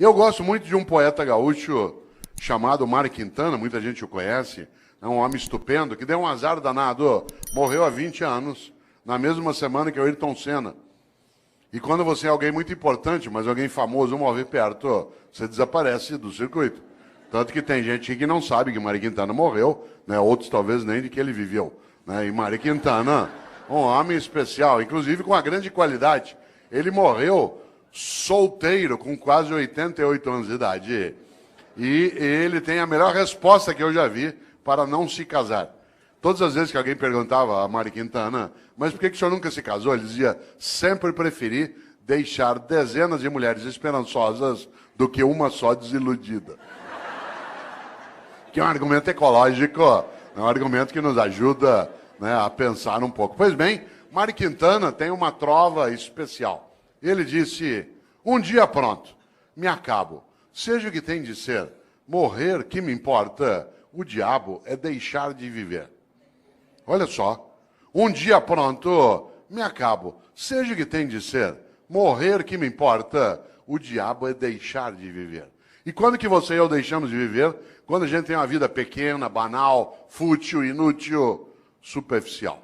Eu gosto muito de um poeta gaúcho chamado Mário Quintana, muita gente o conhece, é um homem estupendo, que deu um azar danado, morreu há 20 anos, na mesma semana que o Ayrton Senna. E quando você é alguém muito importante, mas alguém famoso morre perto, você desaparece do circuito. Tanto que tem gente que não sabe que Mário Quintana morreu, né? Outros talvez nem de que ele viveu. Né? E Mário Quintana, um homem especial, inclusive com uma grande qualidade. Ele morreu solteiro, com quase 88 anos de idade. E ele tem a melhor resposta que eu já vi para não se casar. Todas as vezes que alguém perguntava a Mário Quintana, mas por que o senhor nunca se casou? Ele dizia, sempre preferi deixar dezenas de mulheres esperançosas do que uma só desiludida. Que é um argumento ecológico, é um argumento que nos ajuda, né, a pensar um pouco. Pois bem, Mário Quintana tem uma trova especial. Ele disse, um dia pronto, me acabo. Seja o que tem de ser, morrer que me importa, o diabo é deixar de viver. Olha só, um dia pronto, me acabo. Seja o que tem de ser, morrer que me importa, o diabo é deixar de viver. E quando que você e eu deixamos de viver? Quando a gente tem uma vida pequena, banal, fútil, inútil, superficial.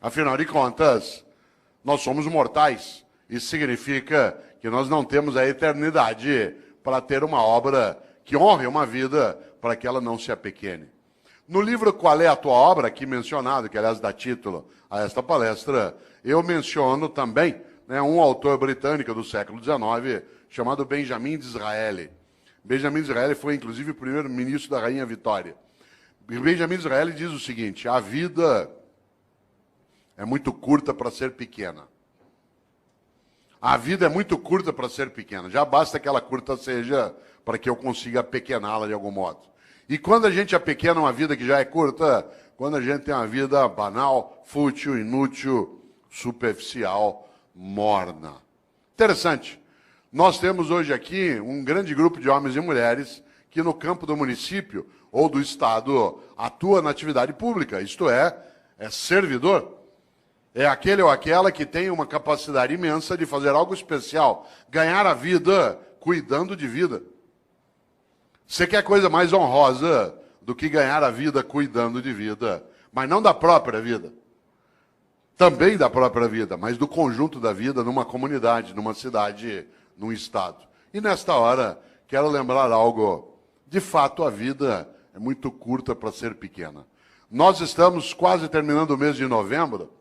Afinal de contas, nós somos mortais. Isso significa que nós não temos a eternidade para ter uma obra que honre uma vida para que ela não se apequene. No livro Qual é a Tua Obra, aqui mencionado, que aliás dá título a esta palestra, eu menciono também, né, um autor britânico do século XIX chamado Benjamin Disraeli. Benjamin Disraeli foi, inclusive, o primeiro-ministro da Rainha Vitória. Benjamin Disraeli diz o seguinte, a vida é muito curta para ser pequena. A vida é muito curta para ser pequena. Já basta que ela curta seja para que eu consiga apequená-la de algum modo. E quando a gente apequena uma vida que já é curta, quando a gente tem uma vida banal, fútil, inútil, superficial, morna. Interessante. Nós temos hoje aqui um grande grupo de homens e mulheres que no campo do município ou do estado atua na atividade pública, isto é servidor. É aquele ou aquela que tem uma capacidade imensa de fazer algo especial, ganhar a vida cuidando de vida. Você quer coisa mais honrosa do que ganhar a vida cuidando de vida, mas não da própria vida. Também da própria vida, mas do conjunto da vida numa comunidade, numa cidade, num estado. E nesta hora, quero lembrar algo. De fato, a vida é muito curta para ser pequena. Nós estamos quase terminando o mês de novembro.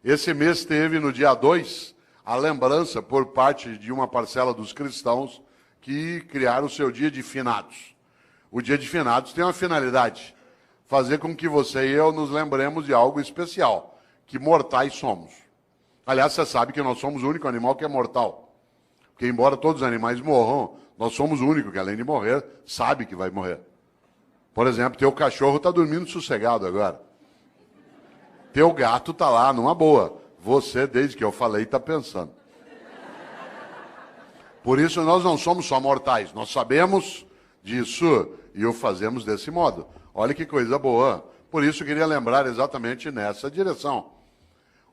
Esse mês teve, no dia 2, a lembrança por parte de uma parcela dos cristãos que criaram o seu dia de finados. O dia de finados tem uma finalidade, fazer com que você e eu nos lembremos de algo especial, que mortais somos. Aliás, você sabe que nós somos o único animal que é mortal. Porque embora todos os animais morram, nós somos o único que, além de morrer, sabe que vai morrer. Por exemplo, teu cachorro está dormindo sossegado agora. Teu gato está lá, numa boa. Você, desde que eu falei, está pensando. Por isso, nós não somos só mortais. Nós sabemos disso e o fazemos desse modo. Olha que coisa boa. Por isso, eu queria lembrar exatamente nessa direção.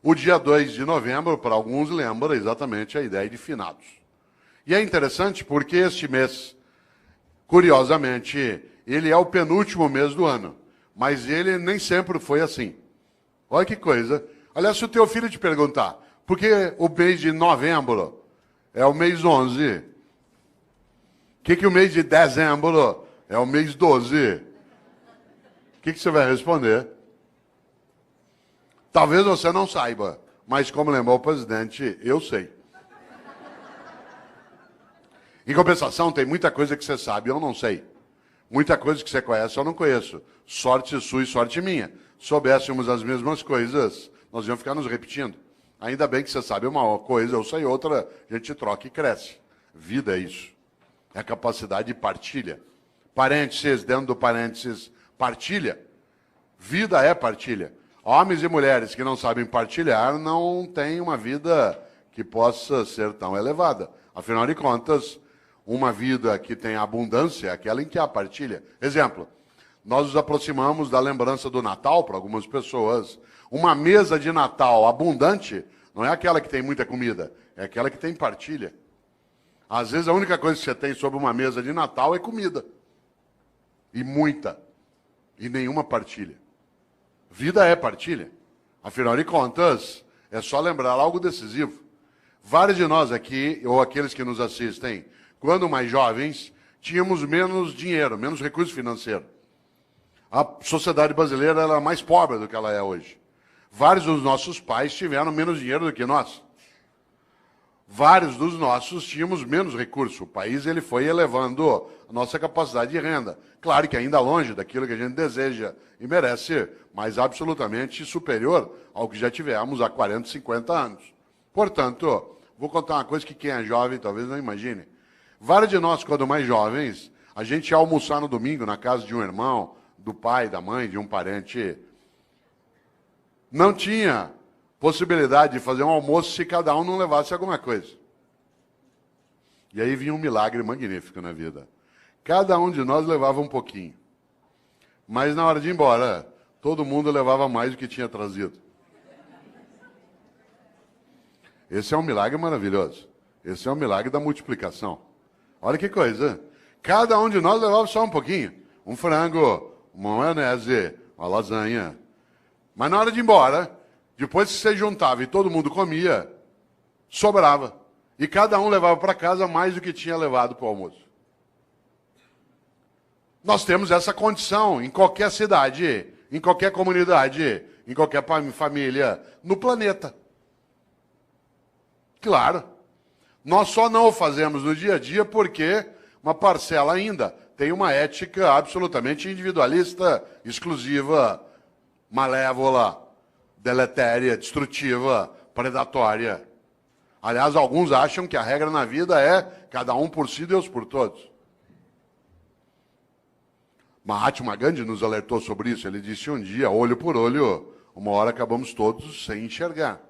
O dia 2 de novembro, para alguns, lembra exatamente a ideia de finados. E é interessante porque este mês, curiosamente, ele é o penúltimo mês do ano. Mas ele nem sempre foi assim. Olha que coisa. Aliás, se o teu filho te perguntar, por que o mês de novembro é o mês 11? O que o mês de dezembro é o mês 12? O que você vai responder? Talvez você não saiba, mas como lembrou o presidente, eu sei. Em compensação, tem muita coisa que você sabe e eu não sei. Muita coisa que você conhece eu não conheço. Sorte sua e sorte minha. Soubéssemos as mesmas coisas, nós íamos ficar nos repetindo. Ainda bem que você sabe uma coisa, eu sei outra, a gente troca e cresce. Vida é isso. É a capacidade de partilha. Parênteses, dentro do parênteses, partilha. Vida é partilha. Homens e mulheres que não sabem partilhar não têm uma vida que possa ser tão elevada. Afinal de contas, uma vida que tem abundância é aquela em que há partilha. Exemplo, nós nos aproximamos da lembrança do Natal para algumas pessoas. Uma mesa de Natal abundante não é aquela que tem muita comida, é aquela que tem partilha. Às vezes a única coisa que você tem sobre uma mesa de Natal é comida. E muita. E nenhuma partilha. Vida é partilha. Afinal de contas, é só lembrar algo decisivo. Vários de nós aqui, ou aqueles que nos assistem, quando mais jovens, tínhamos menos dinheiro, menos recurso financeiro. A sociedade brasileira era mais pobre do que ela é hoje. Vários dos nossos pais tiveram menos dinheiro do que nós. Vários dos nossos tínhamos menos recurso. O país ele foi elevando a nossa capacidade de renda. Claro que ainda longe daquilo que a gente deseja e merece, mas absolutamente superior ao que já tivemos há 40, 50 anos. Portanto, vou contar uma coisa que quem é jovem talvez não imagine. Vários de nós, quando mais jovens, a gente ia almoçar no domingo na casa de um irmão, do pai, da mãe, de um parente. Não tinha possibilidade de fazer um almoço se cada um não levasse alguma coisa. E aí vinha um milagre magnífico na vida. Cada um de nós levava um pouquinho. Mas na hora de ir embora, todo mundo levava mais do que tinha trazido. Esse é um milagre maravilhoso. Esse é um milagre da multiplicação. Olha que coisa. Cada um de nós levava só um pouquinho. Um frango, uma maionese, uma lasanha. Mas na hora de ir embora, depois que você juntava e todo mundo comia, sobrava. E cada um levava para casa mais do que tinha levado para o almoço. Nós temos essa condição em qualquer cidade, em qualquer comunidade, em qualquer família, no planeta. Claro. Nós só não o fazemos no dia a dia porque uma parcela ainda tem uma ética absolutamente individualista, exclusiva, malévola, deletéria, destrutiva, predatória. Aliás, alguns acham que a regra na vida é cada um por si, Deus por todos. Mahatma Gandhi nos alertou sobre isso. Ele disse um dia, olho por olho, uma hora acabamos todos sem enxergar.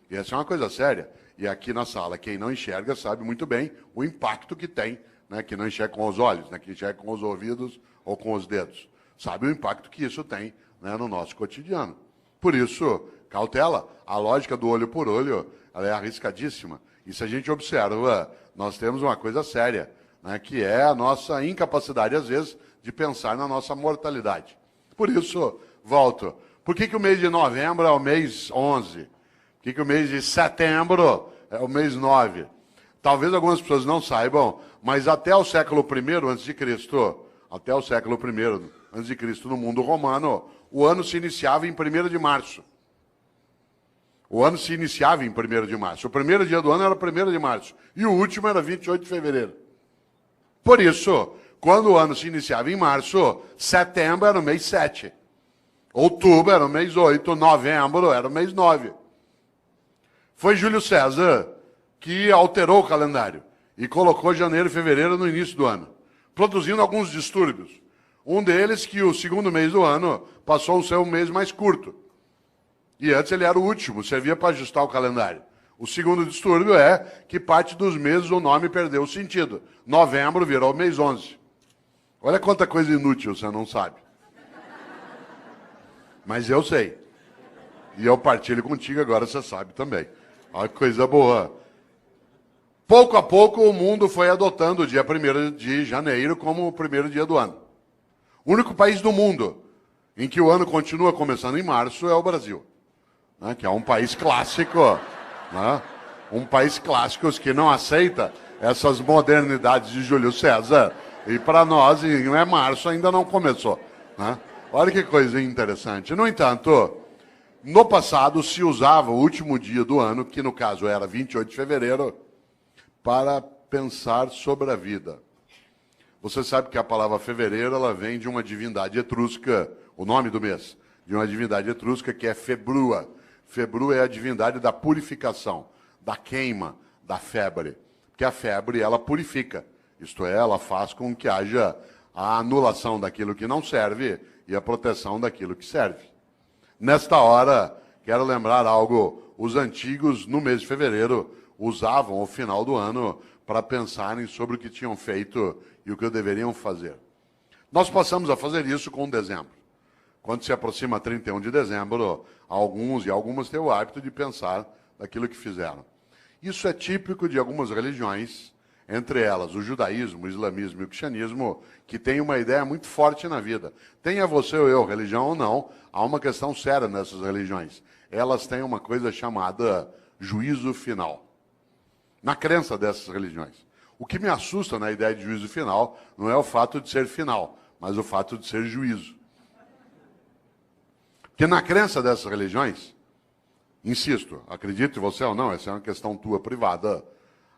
E essa é uma coisa séria. E aqui na sala, quem não enxerga sabe muito bem o impacto que tem, né, que não enxerga com os olhos, né, que enxerga com os ouvidos ou com os dedos. Sabe o impacto que isso tem, né, no nosso cotidiano. Por isso, cautela. A lógica do olho por olho, ela é arriscadíssima. E se a gente observa, nós temos uma coisa séria, né, que é a nossa incapacidade, às vezes, de pensar na nossa mortalidade. Por isso, volto. Por que o mês de novembro é o mês 11? Por que o mês de setembro é o mês 9? Talvez algumas pessoas não saibam, mas até o século I a.C., até o século I a.C., no mundo romano, o ano se iniciava em 1º de março. O ano se iniciava em 1º de março. O primeiro dia do ano era 1º de março. E o último era 28 de fevereiro. Por isso, quando o ano se iniciava em março, setembro era o mês 7. Outubro era o mês 8. Novembro era o mês 9. Foi Júlio César que alterou o calendário e colocou janeiro e fevereiro no início do ano, produzindo alguns distúrbios. Um deles que o segundo mês do ano passou a ser um mês mais curto. E antes ele era o último, servia para ajustar o calendário. O segundo distúrbio é que parte dos meses o nome perdeu o sentido. Novembro virou mês 11. Olha quanta coisa inútil você não sabe. Mas eu sei. E eu partilho contigo, agora você sabe também. Olha que coisa boa. Pouco a pouco o mundo foi adotando o dia 1º de janeiro como o primeiro dia do ano. O único país do mundo em que o ano continua começando em março é o Brasil, né, que é um país clássico, né, um país clássico que não aceita essas modernidades de Júlio César. E para nós, não é março, ainda não começou. Né? Olha que coisa interessante. No entanto, no passado se usava o último dia do ano, que no caso era 28 de fevereiro, para pensar sobre a vida. Você sabe que a palavra fevereiro ela vem de uma divindade etrusca, o nome do mês, de uma divindade etrusca que é Februa. Februa é a divindade da purificação, da queima, da febre. Porque a febre, ela purifica. Isto é, ela faz com que haja a anulação daquilo que não serve e a proteção daquilo que serve. Nesta hora, quero lembrar algo. Os antigos, no mês de fevereiro, usavam o final do ano para pensarem sobre o que tinham feito e o que deveriam fazer. Nós passamos a fazer isso com dezembro. Quando se aproxima 31 de dezembro, alguns e algumas têm o hábito de pensar naquilo que fizeram. Isso é típico de algumas religiões, entre elas o judaísmo, o islamismo e o cristianismo, que tem uma ideia muito forte na vida. Tenha você ou eu religião ou não, há uma questão séria nessas religiões. Elas têm uma coisa chamada juízo final. Na crença dessas religiões. O que me assusta na ideia de juízo final não é o fato de ser final, mas o fato de ser juízo. Porque na crença dessas religiões, insisto, acredite você ou não, essa é uma questão tua privada,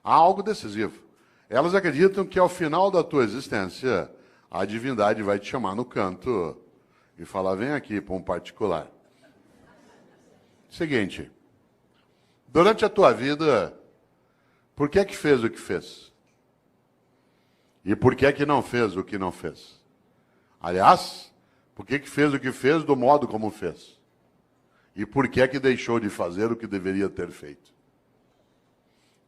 há algo decisivo. Elas acreditam que ao final da tua existência, a divindade vai te chamar no canto e falar, vem aqui para um particular. Seguinte, durante a tua vida, por que fez o que fez? E por que não fez o que não fez? Aliás, por que fez o que fez do modo como fez? E por que deixou de fazer o que deveria ter feito?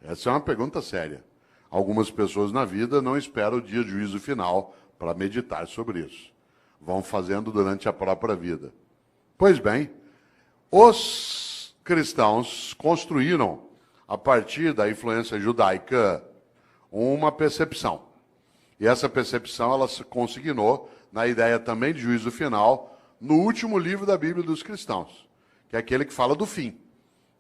Essa é uma pergunta séria. Algumas pessoas na vida não esperam o dia de juízo final para meditar sobre isso. Vão fazendo durante a própria vida. Pois bem, os cristãos construíram, a partir da influência judaica, uma percepção. E essa percepção ela se consignou na ideia também de juízo final no último livro da Bíblia dos cristãos, que é aquele que fala do fim,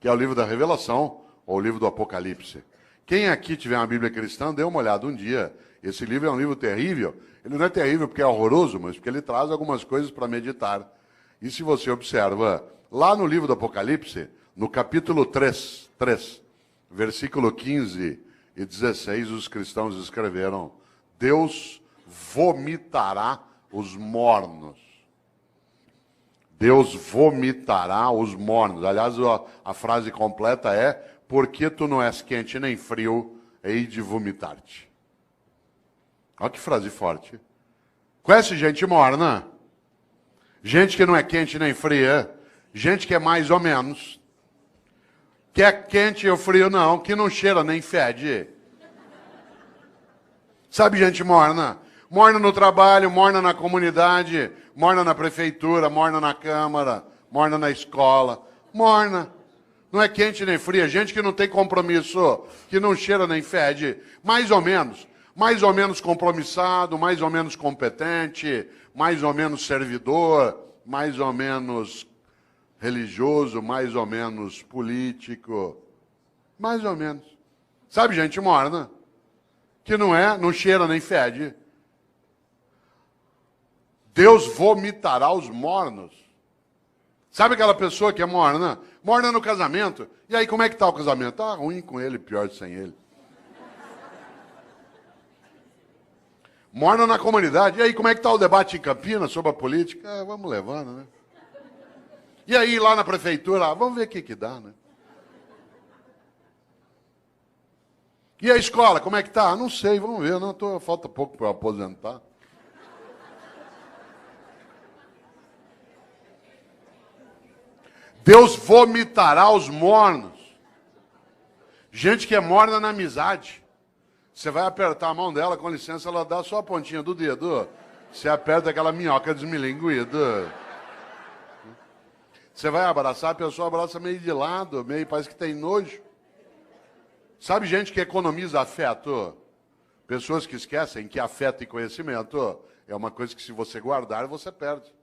que é o livro da Revelação ou o livro do Apocalipse. Quem aqui tiver uma Bíblia cristã, dê uma olhada um dia. Esse livro é um livro terrível. Ele não é terrível porque é horroroso, mas porque ele traz algumas coisas para meditar. E se você observa, lá no livro do Apocalipse, no capítulo 3, versículo 15 e 16, os cristãos escreveram: Deus vomitará os mornos. Deus vomitará os mornos. Aliás, a frase completa é: porque tu não és quente nem frio, hei de vomitar-te. Olha que frase forte. Conhece gente morna? Gente que não é quente nem fria. Gente que é mais ou menos. Que é quente ou frio não, que não cheira nem fede. Sabe gente morna? Morna no trabalho, morna na comunidade, morna na prefeitura, morna na câmara, morna na escola. Morna. Não é quente nem fria. Gente que não tem compromisso, que não cheira nem fede. Mais ou menos compromissado, mais ou menos competente, mais ou menos servidor, mais ou menos religioso, mais ou menos político. Mais ou menos. Sabe gente morna? Que não cheira nem fede. Deus vomitará os mornos. Sabe aquela pessoa que é morna? Morna no casamento. E aí, como é que está o casamento? Tá ruim com ele, pior sem ele. Morna na comunidade. E aí, como é que está o debate em Campinas sobre a política? Vamos levando, né? E aí, lá na prefeitura, vamos ver o que dá, né? E a escola, como é que tá? Não sei, vamos ver. Falta pouco para eu aposentar. Deus vomitará os mornos. Gente que é morna na amizade. Você vai apertar a mão dela, com licença, ela dá só a pontinha do dedo. Você aperta aquela minhoca desmilinguida. Você vai abraçar, a pessoa abraça meio de lado, meio parece que tem nojo. Sabe gente que economiza afeto? Pessoas que esquecem que afeto e conhecimento é uma coisa que se você guardar, você perde.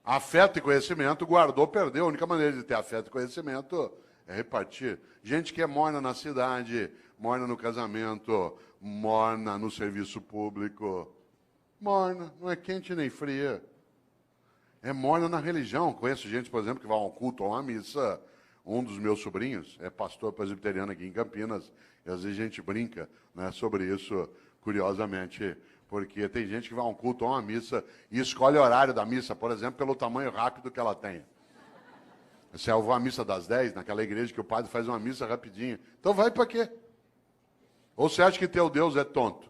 Afeto e conhecimento, guardou, perdeu. A única maneira de ter afeto e conhecimento é repartir. Gente que é morna na cidade, morna no casamento, morna no serviço público. Morna, não é quente nem fria. É morna na religião. Conheço gente, por exemplo, que vai a um culto ou a uma missa. Um dos meus sobrinhos é pastor presbiteriano aqui em Campinas. E às vezes a gente brinca, né, sobre isso, curiosamente, porque tem gente que vai a um culto ou a uma missa e escolhe o horário da missa, por exemplo, pelo tamanho rápido que ela tem. Se eu vou à missa das 10, naquela igreja que o padre faz uma missa rapidinho. Então vai para quê? Ou você acha que teu Deus é tonto?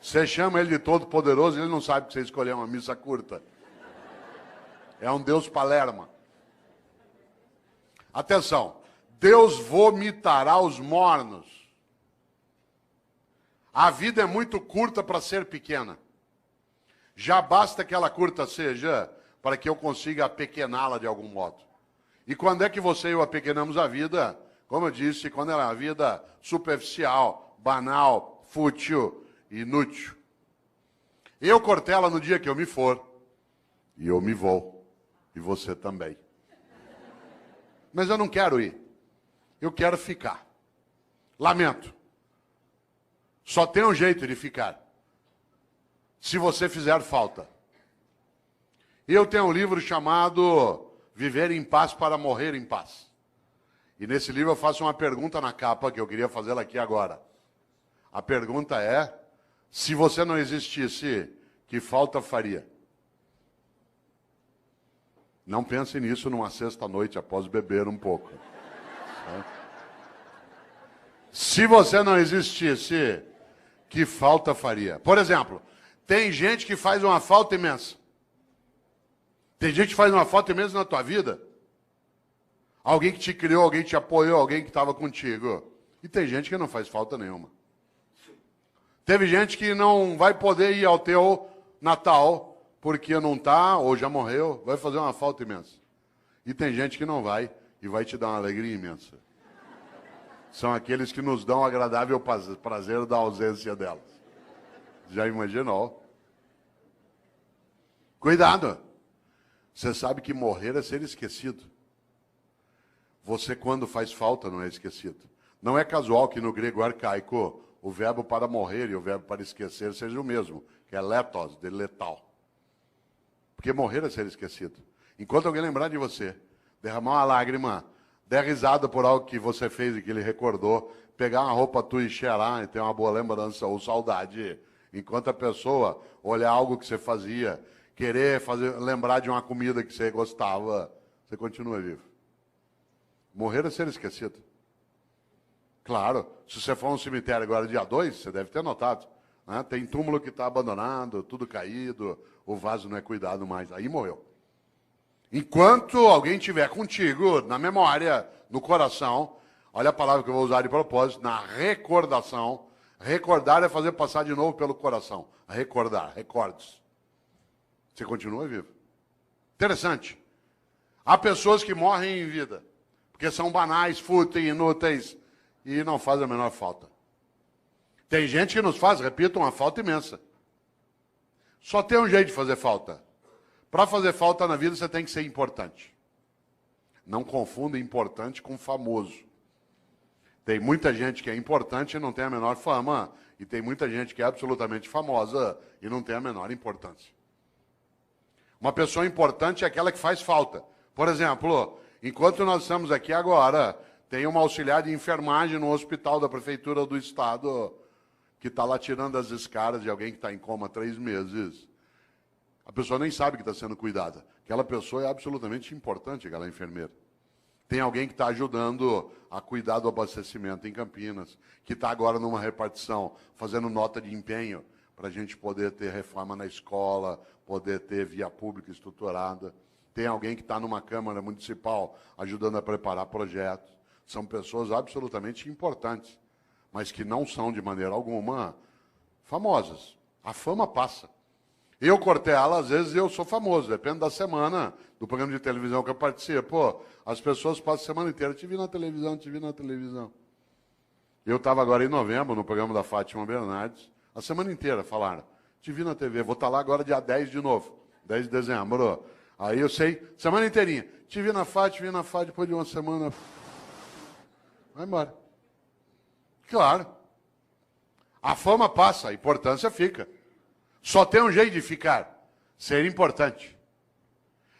Você chama ele de todo-poderoso e ele não sabe que você escolheu uma missa curta. É um Deus palerma. Atenção, Deus vomitará os mornos. A vida é muito curta para ser pequena. Já basta que ela curta seja para que eu consiga apequená-la de algum modo. E quando é que você e eu apequenamos a vida? como eu disse, quando é uma vida superficial, banal, fútil, inútil. Eu, Cortella, no dia que eu me for, e eu me vou, e você também. Mas eu não quero ir, eu quero ficar. Lamento. Só tem um jeito de ficar. Se você fizer falta. Eu tenho um livro chamado Viver em Paz para Morrer em Paz. E nesse livro eu faço uma pergunta na capa que eu queria fazê-la aqui agora. A pergunta é, se você não existisse, que falta faria? Não pense nisso numa sexta-noite após beber um pouco. Se você não existisse, que falta faria? Por exemplo, tem gente que faz uma falta imensa. Tem gente que faz uma falta imensa na tua vida. Alguém que te criou, alguém que te apoiou, alguém que estava contigo. E tem gente que não faz falta nenhuma. Teve gente que não vai poder ir ao teu Natal, porque não está, ou já morreu, vai fazer uma falta imensa. E tem gente que não vai, e vai te dar uma alegria imensa. São aqueles que nos dão o agradável prazer da ausência delas. Já imaginou? Cuidado! Você sabe que morrer é ser esquecido. Você, quando faz falta, não é esquecido. Não é casual que no grego arcaico o verbo para morrer e o verbo para esquecer seja o mesmo, que é letos, de letal. Porque morrer é ser esquecido. Enquanto alguém lembrar de você, derramar uma lágrima, der risada por algo que você fez e que ele recordou, pegar uma roupa tua e cheirar e ter uma boa lembrança ou saudade, enquanto a pessoa olhar algo que você fazia, querer lembrar de uma comida que você gostava, você continua vivo. Morrer é ser esquecido. Claro, se você for a um cemitério agora dia 2, você deve ter notado. Né? Tem túmulo que está abandonado, tudo caído, o vaso não é cuidado mais. Aí morreu. Enquanto alguém estiver contigo, na memória, no coração, olha a palavra que eu vou usar de propósito, na recordação. Recordar é fazer passar de novo pelo coração. Recordar, recordes. Você continua vivo. Interessante. Há pessoas que morrem em vida, porque são banais, fúteis, inúteis, e não fazem a menor falta. Tem gente que nos faz, repito, uma falta imensa. Só tem um jeito de fazer falta. Para fazer falta na vida, você tem que ser importante. Não confunda importante com famoso. Tem muita gente que é importante e não tem a menor fama, e tem muita gente que é absolutamente famosa e não tem a menor importância. Uma pessoa importante é aquela que faz falta. Por exemplo, enquanto nós estamos aqui agora, tem uma auxiliar de enfermagem no hospital da prefeitura do estado que está lá tirando as escaras de alguém que está em coma há 3 meses. A pessoa nem sabe que está sendo cuidada. Aquela pessoa é absolutamente importante, aquela enfermeira. Tem alguém que está ajudando a cuidar do abastecimento em Campinas, que está agora numa repartição, fazendo nota de empenho, para a gente poder ter reforma na escola, poder ter via pública estruturada. Tem alguém que está numa Câmara Municipal ajudando a preparar projetos. São pessoas absolutamente importantes, mas que não são, de maneira alguma, famosas. A fama passa. Eu, Cortella, às vezes eu sou famoso, depende da semana, do programa de televisão que eu participo. As pessoas passam a semana inteira, te vi na televisão, te vi na televisão. Eu estava agora em novembro, no programa da Fátima Bernardes, a semana inteira falaram, te vi na TV, vou estar lá agora dia 10 de novo, 10 de dezembro. Aí eu sei, semana inteirinha, te vi na Fátima, depois de uma semana, vai embora. Claro. A fama passa, a importância fica. Só tem um jeito de ficar, ser importante.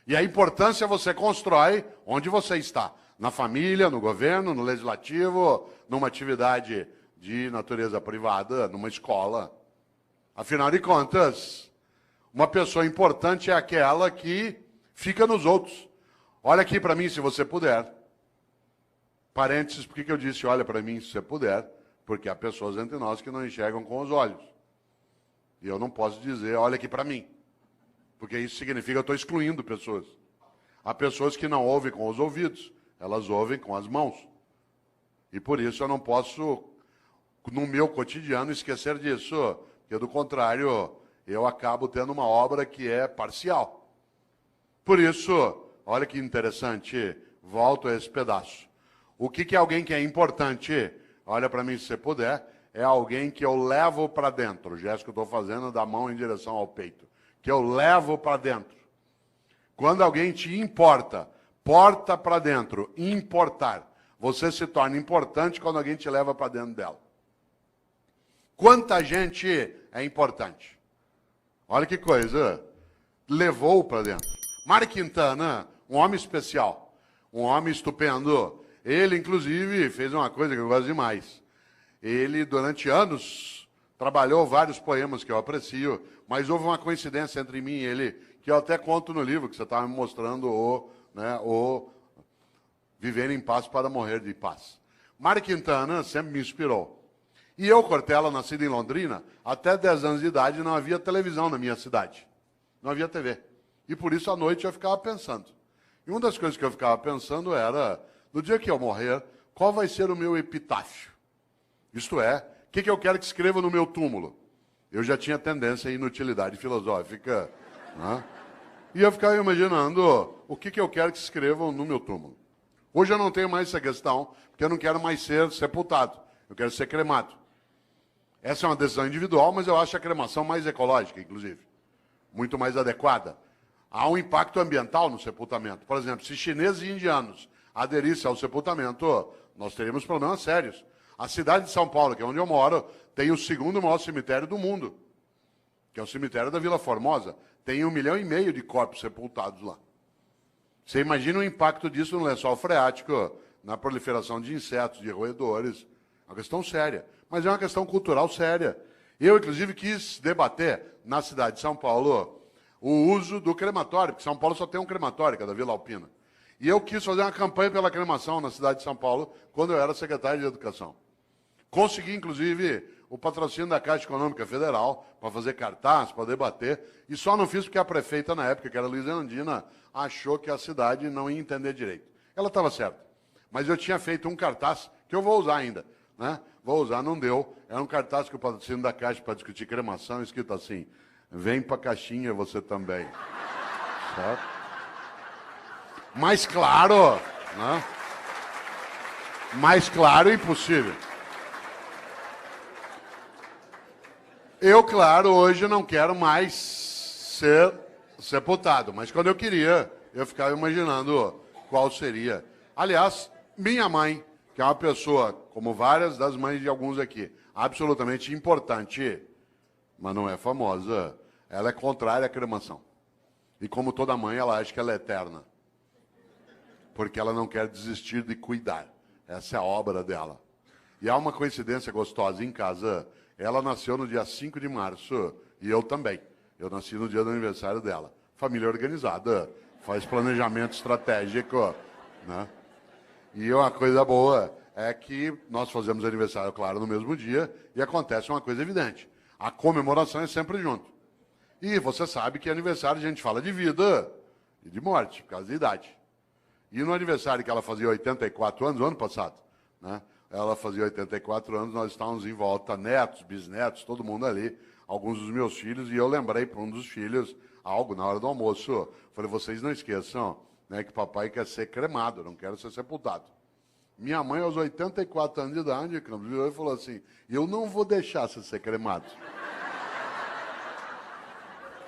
E a importância você constrói onde você está. Na família, no governo, no legislativo, numa atividade de natureza privada, numa escola. Afinal de contas, uma pessoa importante é aquela que fica nos outros. Olha aqui para mim, se você puder. Parênteses, por que eu disse olha para mim, se você puder? Porque há pessoas entre nós que não enxergam com os olhos. E eu não posso dizer, olha aqui para mim. Porque isso significa que eu estou excluindo pessoas. Há pessoas que não ouvem com os ouvidos, elas ouvem com as mãos. E por isso eu não posso, no meu cotidiano, esquecer disso. Porque, do contrário, eu acabo tendo uma obra que é parcial. Por isso, olha que interessante, volto a esse pedaço. O que é alguém que é importante? Olha para mim se você puder. É alguém que eu levo para dentro. O gesto que eu estou fazendo é da mão em direção ao peito. Que eu levo para dentro. Quando alguém te importa, porta para dentro, importar. Você se torna importante quando alguém te leva para dentro dela. Quanta gente é importante? Olha que coisa. Levou para dentro. Mário Quintana, um homem especial. Um homem estupendo. Ele, inclusive, fez uma coisa que eu gosto demais. Ele, durante anos, trabalhou vários poemas que eu aprecio, mas houve uma coincidência entre mim e ele, que eu até conto no livro, que você estava me mostrando, o Viver em Paz para Morrer de Paz. Mário Quintana sempre me inspirou. E eu, Cortella, nascido em Londrina, até 10 anos de idade não havia televisão na minha cidade. Não havia TV. E por isso, à noite, eu ficava pensando. E uma das coisas que eu ficava pensando era, no dia que eu morrer, qual vai ser o meu epitáfio? Isto é, o que eu quero que escreva no meu túmulo? Eu já tinha tendência à inutilidade filosófica, né? E eu ficava imaginando o que eu quero que escrevam no meu túmulo. Hoje eu não tenho mais essa questão, porque eu não quero mais ser sepultado. Eu quero ser cremado. Essa é uma decisão individual, mas eu acho a cremação mais ecológica, inclusive. Muito mais adequada. Há um impacto ambiental no sepultamento. Por exemplo, se chineses e indianos aderissem ao sepultamento, nós teríamos problemas sérios. A cidade de São Paulo, que é onde eu moro, tem o segundo maior cemitério do mundo, que é o cemitério da Vila Formosa. Tem 1,5 milhão de corpos sepultados lá. Você imagina o impacto disso no lençol freático, na proliferação de insetos, de roedores. É uma questão séria, mas é uma questão cultural séria. Eu, inclusive, quis debater na cidade de São Paulo o uso do crematório, porque São Paulo só tem um crematório, que é da Vila Alpina. E eu quis fazer uma campanha pela cremação na cidade de São Paulo, quando eu era secretário de Educação. Consegui, inclusive, o patrocínio da Caixa Econômica Federal para fazer cartaz, para debater, e só não fiz porque a prefeita, na época, que era Luiza Erundina, achou que a cidade não ia entender direito. Ela estava certa. Mas eu tinha feito um cartaz, que eu vou usar ainda, né? Vou usar, não deu. Era um cartaz que o patrocínio da Caixa para discutir cremação, escrito assim, vem para a caixinha você também. Certo? Mais claro, né? Mais claro impossível. Eu, claro, hoje não quero mais ser sepultado, mas quando eu queria, eu ficava imaginando qual seria. Aliás, minha mãe, que é uma pessoa, como várias das mães de alguns aqui, absolutamente importante, mas não é famosa, ela é contrária à cremação. E como toda mãe, ela acha que ela é eterna. Porque ela não quer desistir de cuidar. Essa é a obra dela. E há uma coincidência gostosa em casa. Ela nasceu no dia 5 de março, e eu também. Eu nasci no dia do aniversário dela. Família organizada, faz planejamento estratégico, né? E uma coisa boa é que nós fazemos aniversário, claro, no mesmo dia, e acontece uma coisa evidente. A comemoração é sempre junto. E você sabe que aniversário a gente fala de vida e de morte, por causa da idade. E no aniversário que ela fazia 84 anos, o ano passado, né? Ela fazia 84 anos, nós estávamos em volta, netos, bisnetos, todo mundo ali, alguns dos meus filhos, e eu lembrei para um dos filhos algo na hora do almoço. Falei, vocês não esqueçam, né, que papai quer ser cremado, não quer ser sepultado. Minha mãe, aos 84 anos de idade, virou e falou assim, eu não vou deixar você ser cremado.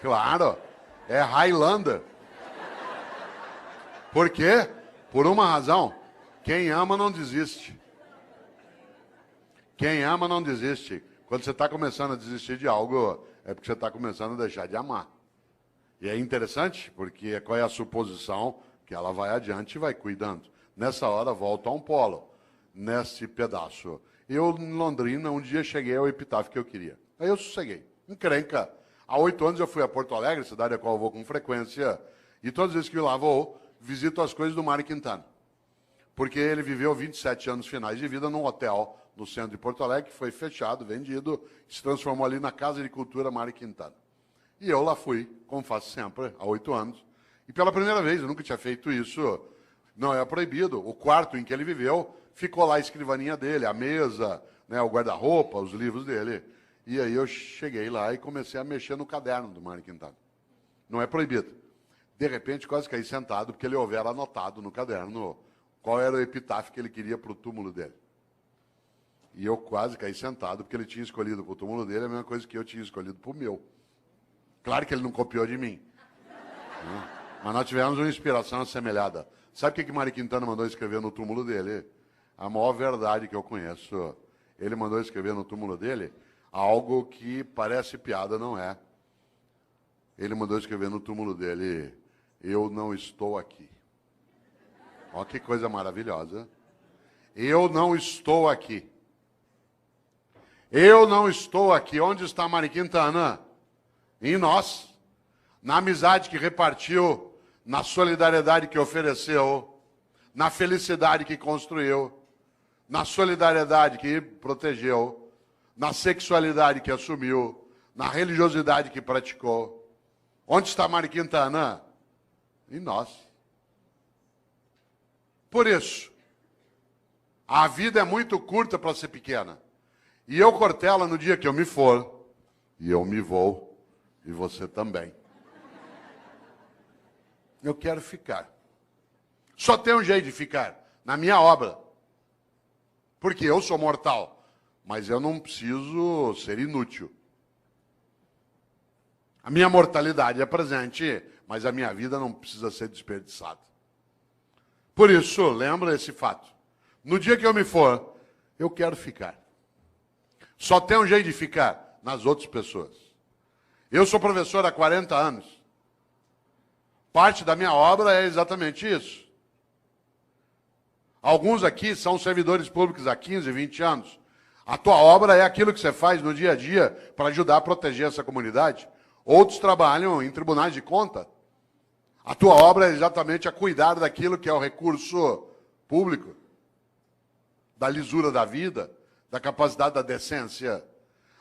Claro, é Highlander. Por quê? Por uma razão, quem ama não desiste. Quem ama não desiste. Quando você está começando a desistir de algo, é porque você está começando a deixar de amar. E é interessante, porque qual é a suposição? Que ela vai adiante e vai cuidando. Nessa hora, volta a um polo, nesse pedaço. Eu, em Londrina, um dia cheguei ao epitáfio que eu queria. Aí eu sosseguei. Encrenca. Há 8 anos eu fui a Porto Alegre, cidade a qual eu vou com frequência, e todas as vezes que eu lá vou, visito as coisas do Mário Quintana. Porque ele viveu 27 anos finais de vida num hotel no centro de Porto Alegre, que foi fechado, vendido, se transformou ali na Casa de Cultura Mário Quintana. E eu lá fui, como faço sempre, há 8 anos. E pela primeira vez, eu nunca tinha feito isso, não é proibido. O quarto em que ele viveu, ficou lá a escrivaninha dele, a mesa, né, o guarda-roupa, os livros dele. E aí eu cheguei lá e comecei a mexer no caderno do Mário Quintana. Não é proibido. De repente, quase caí sentado, porque ele houvera anotado no caderno qual era o epitáfio que ele queria para o túmulo dele. E eu quase caí sentado, porque ele tinha escolhido para o túmulo dele a mesma coisa que eu tinha escolhido para o meu. Claro que ele não copiou de mim. Né? Mas nós tivemos uma inspiração assemelhada. Sabe o que Mário Quintana mandou escrever no túmulo dele? A maior verdade que eu conheço. Ele mandou escrever no túmulo dele algo que parece piada, não é. Ele mandou escrever no túmulo dele: eu não estou aqui. Olha que coisa maravilhosa. Eu não estou aqui. Eu não estou aqui. Onde está Mário Quintana? Em nós. Na amizade que repartiu, na solidariedade que ofereceu, na felicidade que construiu, na solidariedade que protegeu, na sexualidade que assumiu, na religiosidade que praticou. Onde está Mário Quintana? Em nós. Por isso, a vida é muito curta para ser pequena. E eu, Cortella, no dia que eu me for, e eu me vou, e você também, eu quero ficar. Só tem um jeito de ficar, na minha obra. Porque eu sou mortal, mas eu não preciso ser inútil. A minha mortalidade é presente, mas a minha vida não precisa ser desperdiçada. Por isso, lembra esse fato. No dia que eu me for, eu quero ficar. Só tem um jeito de ficar, nas outras pessoas. Eu sou professor há 40 anos. Parte da minha obra é exatamente isso. Alguns aqui são servidores públicos há 15, 20 anos. A tua obra é aquilo que você faz no dia a dia para ajudar a proteger essa comunidade. Outros trabalham em tribunais de conta. A tua obra é exatamente a cuidar daquilo que é o recurso público, da lisura da vida, da capacidade da decência.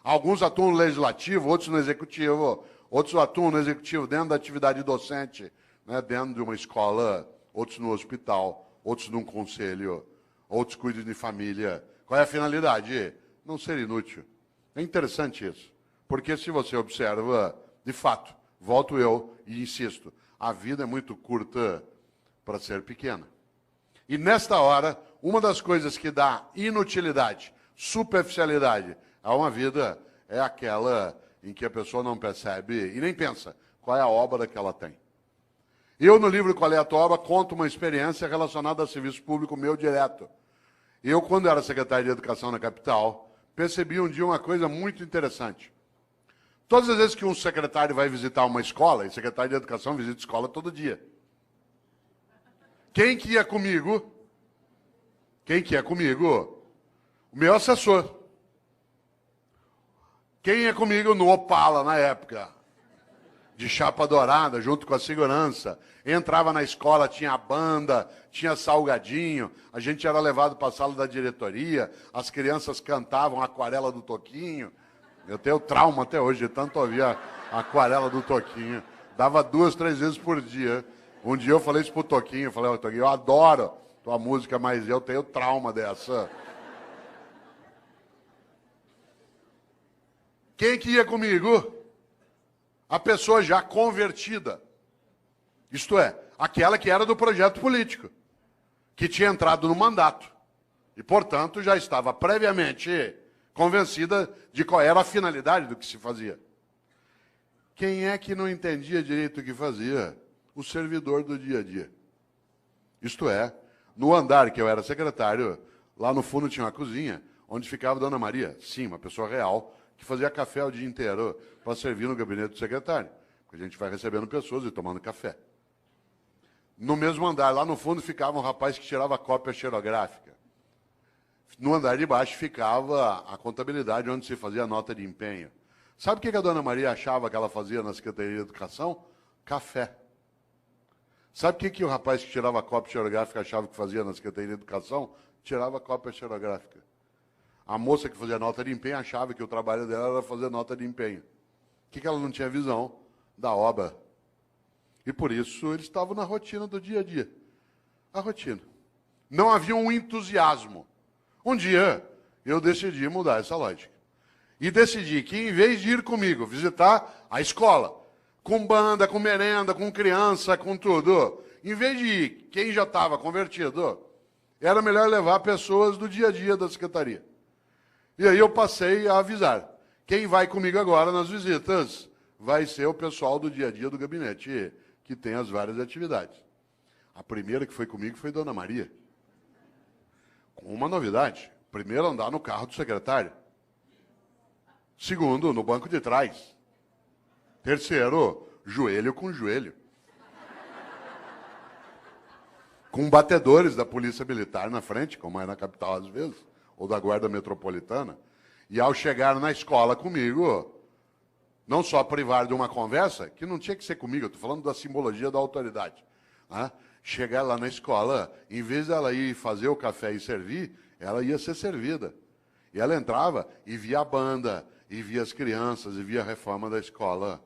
Alguns atuam no legislativo, outros no executivo, outros atuam no executivo dentro da atividade docente, né, dentro de uma escola, outros no hospital, outros num conselho, outros cuidam de família. Qual é a finalidade? Não ser inútil. É interessante isso, porque se você observa, de fato, volto eu e insisto, a vida é muito curta para ser pequena. E nesta hora, uma das coisas que dá inutilidade, superficialidade a uma vida é aquela em que a pessoa não percebe e nem pensa qual é a obra que ela tem. Eu, no livro Qual é a Tua Obra, conto uma experiência relacionada a serviço público meu direto. Eu, quando era secretário de Educação na capital, percebi um dia uma coisa muito interessante. Todas as vezes que um secretário vai visitar uma escola, e secretário de Educação visita escola todo dia. Quem que ia comigo? Quem que ia comigo? O meu assessor. Quem ia comigo no Opala, na época? De chapa dourada, junto com a segurança. Entrava na escola, tinha banda, tinha salgadinho, a gente era levado para a sala da diretoria, as crianças cantavam a Aquarela do Toquinho. Eu tenho trauma até hoje, de tanto ouvir a Aquarela do Toquinho. Dava 2, 3 vezes por dia. Um dia eu falei isso pro Toquinho, eu falei, ô Toquinho, eu adoro tua música, mas eu tenho trauma dessa. Quem que ia comigo? A pessoa já convertida. Isto é, aquela que era do projeto político, que tinha entrado no mandato. E, portanto, já estava previamente convencida de qual era a finalidade do que se fazia. Quem é que não entendia direito o que fazia? O servidor do dia a dia. Isto é, no andar que eu era secretário, lá no fundo tinha uma cozinha, onde ficava a Dona Maria, sim, uma pessoa real, que fazia café o dia inteiro para servir no gabinete do secretário. Porque a gente vai recebendo pessoas e tomando café. No mesmo andar, lá no fundo, ficava um rapaz que tirava cópia xerográfica. No andar de baixo ficava a contabilidade, onde se fazia a nota de empenho. Sabe o que a Dona Maria achava que ela fazia na Secretaria de Educação? Café. Sabe o que o rapaz que tirava cópia xerográfica achava que fazia na Secretaria de Educação? Tirava cópia xerográfica. A moça que fazia nota de empenho achava que o trabalho dela era fazer nota de empenho. O que ela não tinha visão? Da obra. E por isso eles estavam na rotina do dia a dia. A rotina. Não havia um entusiasmo. Um dia eu decidi mudar essa lógica. E decidi que, em vez de ir comigo visitar a escola, com banda, com merenda, com criança, com tudo, em vez de ir quem já estava convertido, era melhor levar pessoas do dia a dia da secretaria. E aí eu passei a avisar. Quem vai comigo agora nas visitas vai ser o pessoal do dia a dia do gabinete, que tem as várias atividades. A primeira que foi comigo foi Dona Maria. Com uma novidade. Primeiro, andar no carro do secretário. Segundo, no banco de trás. Terceiro, joelho com joelho. Com batedores da Polícia Militar na frente, como é na capital às vezes, ou da Guarda Metropolitana. E ao chegar na escola comigo, não só privar de uma conversa, que não tinha que ser comigo, eu estou falando da simbologia da autoridade. Né? Chegar lá na escola, em vez dela ir fazer o café e servir, ela ia ser servida. E ela entrava e via a banda, e via as crianças, e via a reforma da escola.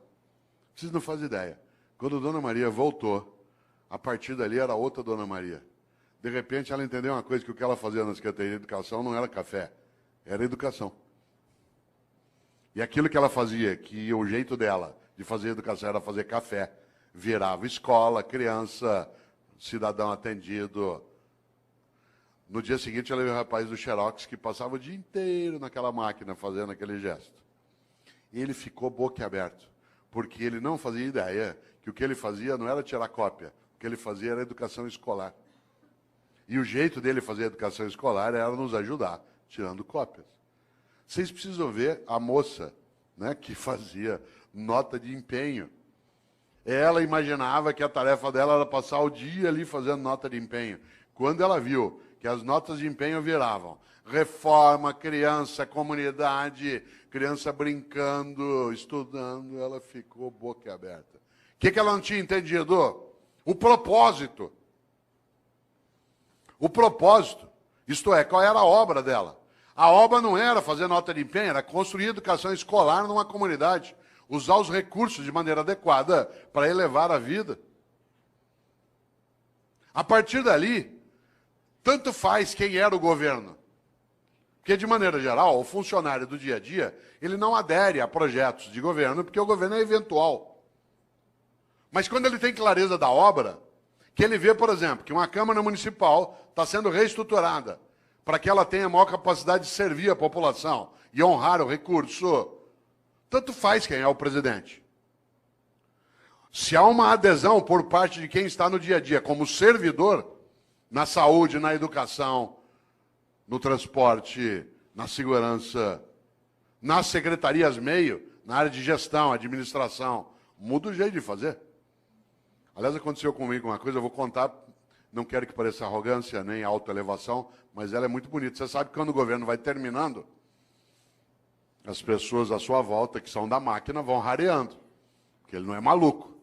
Vocês não fazem ideia. Quando a Dona Maria voltou, a partir dali era outra Dona Maria. De repente ela entendeu uma coisa, que o que ela fazia na Secretaria de Educação não era café, era educação. E aquilo que ela fazia, que o jeito dela de fazer educação era fazer café, virava escola, criança, cidadão atendido. No dia seguinte, eu levei o rapaz do Xerox, que passava o dia inteiro naquela máquina, fazendo aquele gesto. E ele ficou boquiaberto, porque ele não fazia ideia que o que ele fazia não era tirar cópia, o que ele fazia era educação escolar. E o jeito dele fazer educação escolar era nos ajudar, tirando cópias. Vocês precisam ver a moça, né, que fazia nota de empenho. Ela imaginava que a tarefa dela era passar o dia ali fazendo nota de empenho. Quando ela viu que as notas de empenho viravam reforma, criança, comunidade, criança brincando, estudando, ela ficou boquiaberta. O que ela não tinha entendido? O propósito. O propósito. Isto é, qual era a obra dela? A obra não era fazer nota de empenho, era construir educação escolar numa comunidade. Usar os recursos de maneira adequada para elevar a vida. A partir dali, tanto faz quem era o governo. Porque, de maneira geral, o funcionário do dia a dia, ele não adere a projetos de governo, porque o governo é eventual. Mas quando ele tem clareza da obra, que ele vê, por exemplo, que uma Câmara Municipal está sendo reestruturada para que ela tenha maior capacidade de servir a população e honrar o recurso, tanto faz quem é o presidente. Se há uma adesão por parte de quem está no dia a dia como servidor, na saúde, na educação, no transporte, na segurança, nas secretarias meio, na área de gestão, administração, muda o jeito de fazer. Aliás, aconteceu comigo uma coisa, eu vou contar, não quero que pareça arrogância nem autoelevação, mas ela é muito bonita. Você sabe que quando o governo vai terminando, as pessoas à sua volta, que são da máquina, vão rareando, porque ele não é maluco.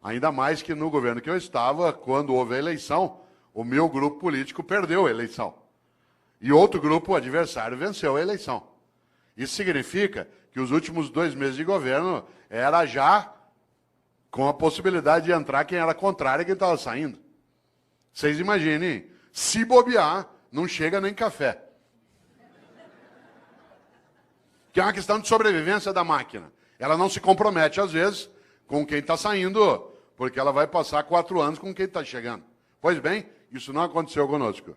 Ainda mais que no governo que eu estava, quando houve a eleição, o meu grupo político perdeu a eleição. E outro grupo, o adversário, venceu a eleição. Isso significa que os últimos 2 meses de governo era já com a possibilidade de entrar quem era contrário a quem estava saindo. Vocês imaginem, se bobear, não chega nem café. Que é uma questão de sobrevivência da máquina. Ela não se compromete, às vezes, com quem está saindo, porque ela vai passar 4 anos com quem está chegando. Pois bem, isso não aconteceu conosco.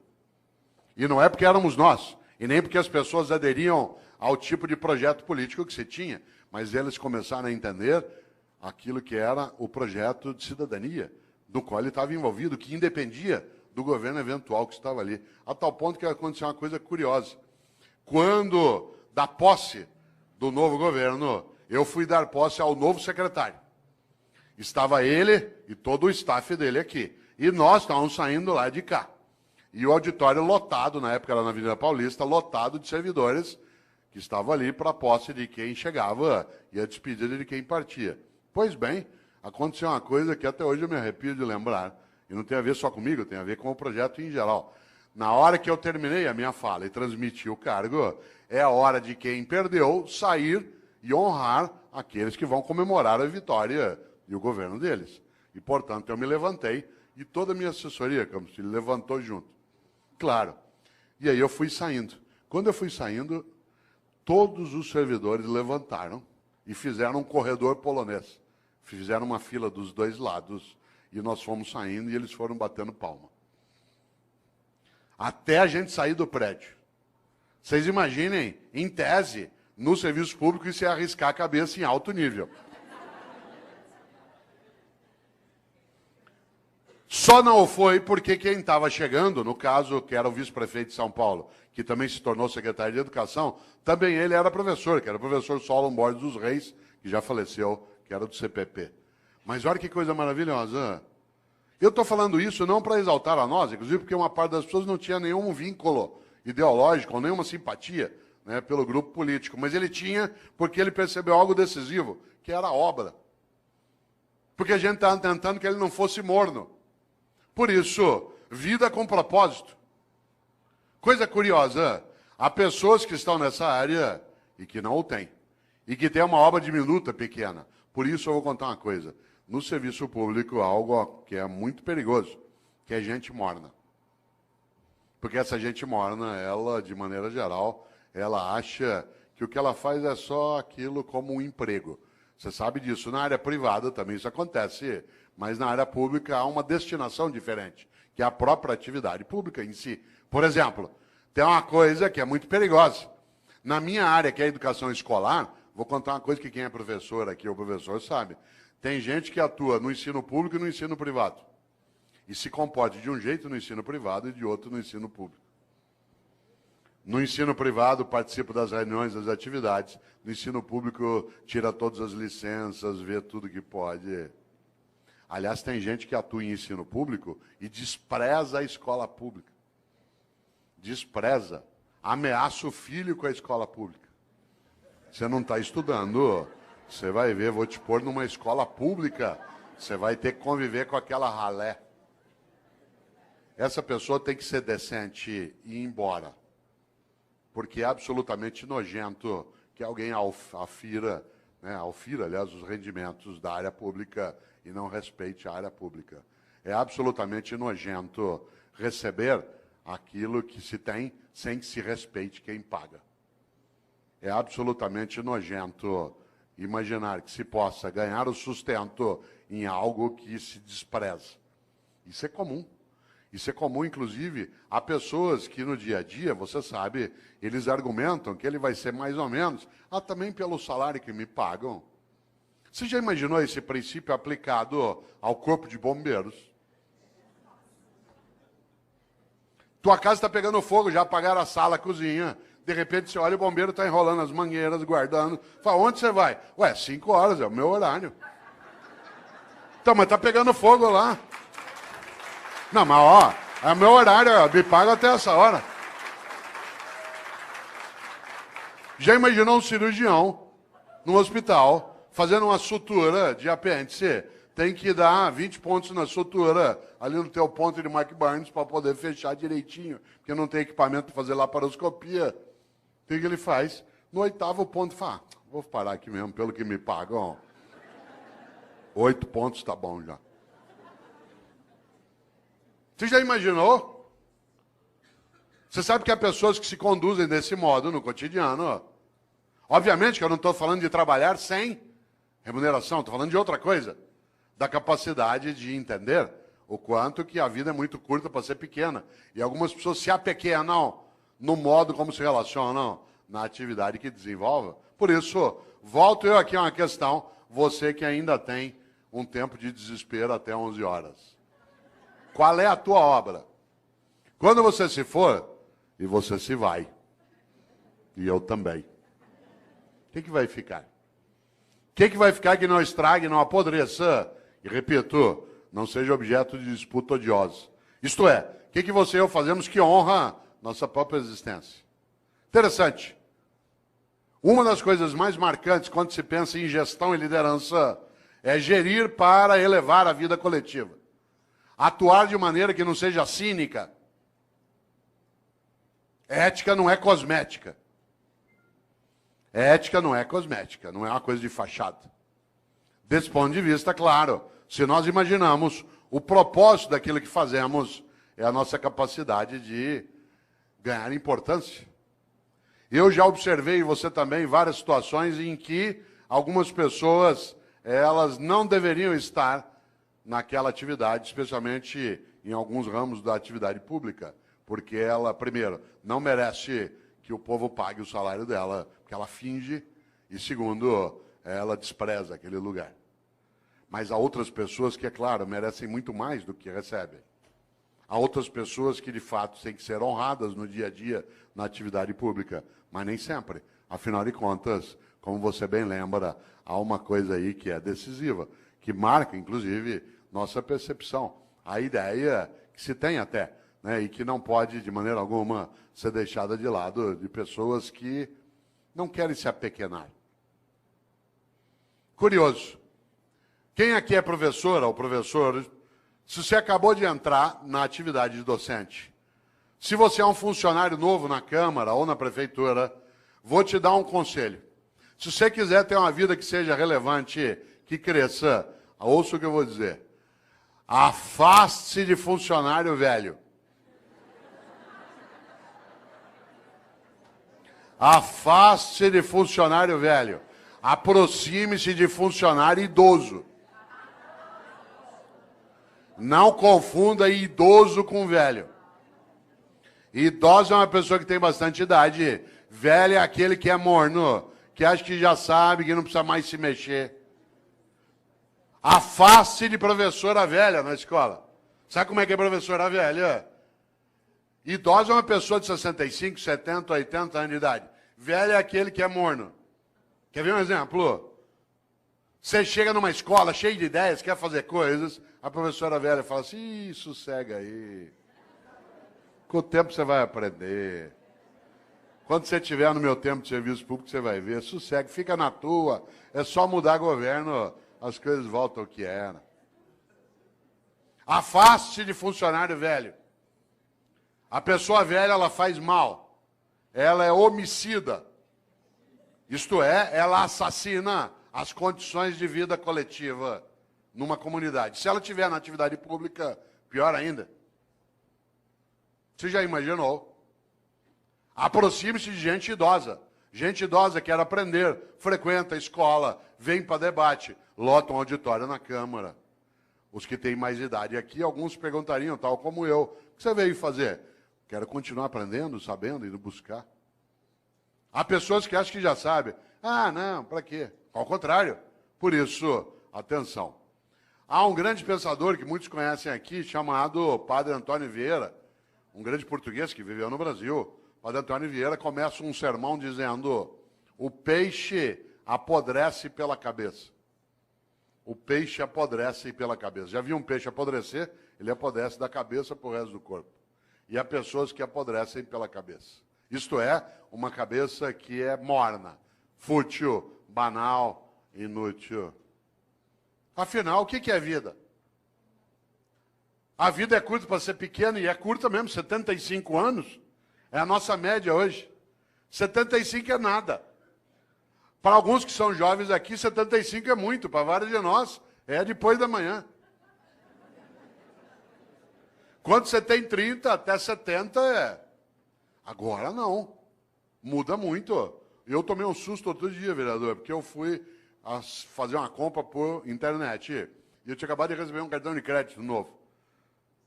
E não é porque éramos nós, e nem porque as pessoas aderiam ao tipo de projeto político que se tinha, mas eles começaram a entender aquilo que era o projeto de cidadania, do qual ele estava envolvido, que independia do governo eventual que estava ali. A tal ponto que aconteceu uma coisa curiosa. Quando, da posse do novo governo, eu fui dar posse ao novo secretário. Estava ele e todo o staff dele aqui. E nós estávamos saindo lá de cá. E o auditório lotado, na época era na Avenida Paulista, lotado de servidores que estavam ali para a posse de quem chegava e a despedida de quem partia. Pois bem, aconteceu uma coisa que até hoje eu me arrepio de lembrar, e não tem a ver só comigo, tem a ver com o projeto em geral. Na hora que eu terminei a minha fala e transmiti o cargo, é a hora de quem perdeu sair e honrar aqueles que vão comemorar a vitória e o governo deles. E, portanto, eu me levantei e toda a minha assessoria, Campos Filho, levantou junto. Claro. E aí eu fui saindo. Quando eu fui saindo, todos os servidores levantaram e fizeram um corredor polonês. Fizeram uma fila dos 2 lados e nós fomos saindo e eles foram batendo palma. até a gente sair do prédio. Vocês imaginem, em tese, no serviço público, isso é arriscar a cabeça em alto nível. Só não foi porque quem estava chegando, no caso, que era o vice-prefeito de São Paulo, que também se tornou secretário de Educação, também ele era professor, que era o professor Solon Borges dos Reis, que já faleceu, que era do CPP. Mas olha que coisa maravilhosa. Eu estou falando isso não para exaltar a nós, inclusive porque uma parte das pessoas não tinha nenhum vínculo ideológico, ou nenhuma simpatia, né, pelo grupo político, mas ele tinha porque ele percebeu algo decisivo, que era a obra. Porque a gente estava tentando que ele não fosse morno. Por isso, vida com propósito. Coisa curiosa, há pessoas que estão nessa área e que não o têm. E que têm uma obra diminuta, pequena. Por isso eu vou contar uma coisa. No serviço público, algo que é muito perigoso, que é gente morna. Porque essa gente morna, ela, de maneira geral, ela acha que o que ela faz é só aquilo como um emprego. Você sabe disso. Na área privada também isso acontece, mas na área pública há uma destinação diferente, que é a própria atividade pública em si. Por exemplo, tem uma coisa que é muito perigosa. Na minha área, que é a educação escolar, vou contar uma coisa que quem é professor aqui, ou professor, sabe. Tem gente que atua no ensino público e no ensino privado. E se comporta de um jeito no ensino privado e de outro no ensino público. No ensino privado, participa das reuniões, das atividades. No ensino público, tira todas as licenças, vê tudo que pode. Aliás, tem gente que atua em ensino público e despreza a escola pública. Despreza. Ameaça o filho com a escola pública. Você não está estudando, você vai ver, vou te pôr numa escola pública, você vai ter que conviver com aquela ralé. Essa pessoa tem que ser decente e ir embora. Porque é absolutamente nojento que alguém afira, aliás, os rendimentos da área pública e não respeite a área pública. É absolutamente nojento receber aquilo que se tem sem que se respeite quem paga. É absolutamente nojento imaginar que se possa ganhar o sustento em algo que se despreza. Isso é comum. Isso é comum, inclusive, a pessoas que no dia a dia, você sabe, eles argumentam que ele vai ser mais ou menos, também pelo salário que me pagam. Você já imaginou esse princípio aplicado ao corpo de bombeiros? Tua casa está pegando fogo, já apagaram a sala, a cozinha. De repente você olha, o bombeiro está enrolando as mangueiras, guardando. Fala, onde você vai? Ué, 5 horas, é o meu horário. Então, mas está pegando fogo lá. Não, mas ó, é o meu horário, me paga até essa hora. Já imaginou um cirurgião no hospital fazendo uma sutura de apêndice? Tem que dar 20 pontos na sutura, ali no teu ponto de Mark Barnes, para poder fechar direitinho, porque não tem equipamento para fazer laparoscopia. O que ele faz? No 8º ponto, fala, vou parar aqui mesmo, pelo que me pagam. 8 pontos tá bom já. Você já imaginou? Você sabe que há pessoas que se conduzem desse modo no cotidiano. Obviamente que eu não estou falando de trabalhar sem remuneração, estou falando de outra coisa. Da capacidade de entender o quanto que a vida é muito curta para ser pequena. E algumas pessoas se apequenam no modo como se relacionam na atividade que desenvolvem. Por isso, volto eu aqui a uma questão, você que ainda tem um tempo de desespero até 11 horas. Qual é a tua obra? Quando você se for, e você se vai, e eu também, o que vai ficar? O que vai ficar que não estrague, não apodreça? E repito, não seja objeto de disputa odiosa. Isto é, o que você e eu fazemos que honra nossa própria existência? Interessante. Uma das coisas mais marcantes quando se pensa em gestão e liderança é gerir para elevar a vida coletiva. Atuar de maneira que não seja cínica. Ética não é cosmética. Ética não é cosmética, não é uma coisa de fachada. Desse ponto de vista, claro, se nós imaginamos o propósito daquilo que fazemos, é a nossa capacidade de ganhar importância. Eu já observei, e você também, várias situações em que algumas pessoas, elas não deveriam estar naquela atividade, especialmente em alguns ramos da atividade pública. Porque ela, primeiro, não merece que o povo pague o salário dela, porque ela finge, e segundo, ela despreza aquele lugar. Mas há outras pessoas que, é claro, merecem muito mais do que recebem. Há outras pessoas que, de fato, têm que ser honradas no dia a dia, na atividade pública, mas nem sempre. Afinal de contas, como você bem lembra, há uma coisa aí que é decisiva, que marca, inclusive, nossa percepção. A ideia que se tem até, né, e que não pode, de maneira alguma, ser deixada de lado de pessoas que não querem se apequenar. Curioso. Quem aqui é professora ou professor, se você acabou de entrar na atividade de docente, se você é um funcionário novo na Câmara ou na Prefeitura, vou te dar um conselho. Se você quiser ter uma vida que seja relevante, que cresça, ouça o que eu vou dizer. Afaste-se de funcionário velho. Afaste-se de funcionário velho. Aproxime-se de funcionário idoso. Não confunda idoso com velho. Idoso é uma pessoa que tem bastante idade. Velho é aquele que é morno, que acha que já sabe, que não precisa mais se mexer. Afaste de professora velha na escola. Sabe como é que é professora velha? Idosa é uma pessoa de 65, 70, 80 anos de idade. Velho é aquele que é morno. Quer ver um exemplo? Você chega numa escola cheia de ideias, quer fazer coisas, a professora velha fala assim, ih, sossega aí. Com o tempo você vai aprender. Quando você estiver no meu tempo de serviço público, você vai ver. Sossega, fica na tua. É só mudar governo, as coisas voltam ao que era. Afaste de funcionário velho. A pessoa velha, ela faz mal. Ela é homicida. Isto é, ela assassina as condições de vida coletiva numa comunidade. Se ela estiver na atividade pública, pior ainda. Você já imaginou? Aproxime-se de gente idosa. Gente idosa quer aprender, frequenta a escola, vem para debate, lota um auditório na Câmara. Os que têm mais idade aqui, alguns perguntariam, tal como eu, o que você veio fazer? Quero continuar aprendendo, sabendo, indo buscar. Há pessoas que acham que já sabem. Ah, não, para quê? Ao contrário. Por isso, atenção. Há um grande pensador que muitos conhecem aqui, chamado Padre Antônio Vieira, um grande português que viveu no Brasil. Padre Antônio Vieira começa um sermão dizendo: o peixe apodrece pela cabeça. O peixe apodrece pela cabeça. Já viu um peixe apodrecer? Ele apodrece da cabeça para o resto do corpo. E há pessoas que apodrecem pela cabeça. Isto é, uma cabeça que é morna, fútil, banal, inútil. Afinal, o que é vida? A vida é curta para ser pequena, e é curta mesmo, 75 anos. É a nossa média hoje. 75 é nada. Para alguns que são jovens aqui, 75 é muito. Para vários de nós, é depois da manhã. Quando você tem 30 até 70, é. Agora não. Muda muito. Eu tomei um susto outro dia, vereador, porque eu fui fazer uma compra por internet. E eu tinha acabado de receber um cartão de crédito novo.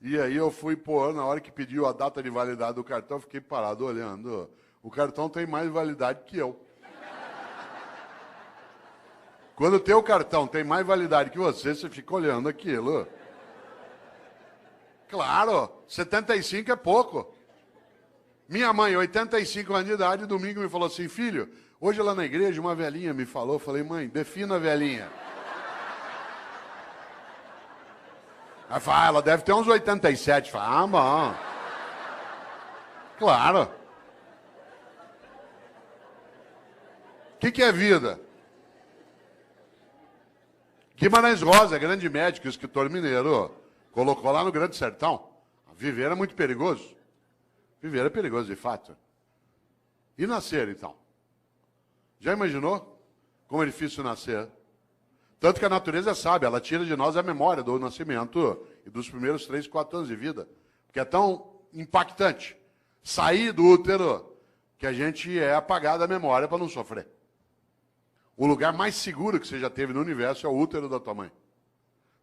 E aí eu fui pôr, na hora que pediu a data de validade do cartão, fiquei parado olhando. O cartão tem mais validade que eu. Quando o teu cartão tem mais validade que você fica olhando aquilo. Claro, 75 é pouco. Minha mãe, 85 anos de idade, domingo me falou assim, filho, hoje lá na igreja uma velhinha me falou, falei, mãe, defina a velhinha. Ela fala, ah, ela deve ter uns 87. Fala, ah, bom. Claro. O que é vida? Guimarães Rosa, grande médico, escritor mineiro, colocou lá no Grande Sertão. Viver é muito perigoso. Viver é perigoso, de fato. E nascer, então? Já imaginou como é difícil nascer? Tanto que a natureza sabe, ela tira de nós a memória do nascimento e dos primeiros 3, 4 anos de vida. Porque é tão impactante sair do útero que a gente é apagado da memória para não sofrer. O lugar mais seguro que você já teve no universo é o útero da tua mãe.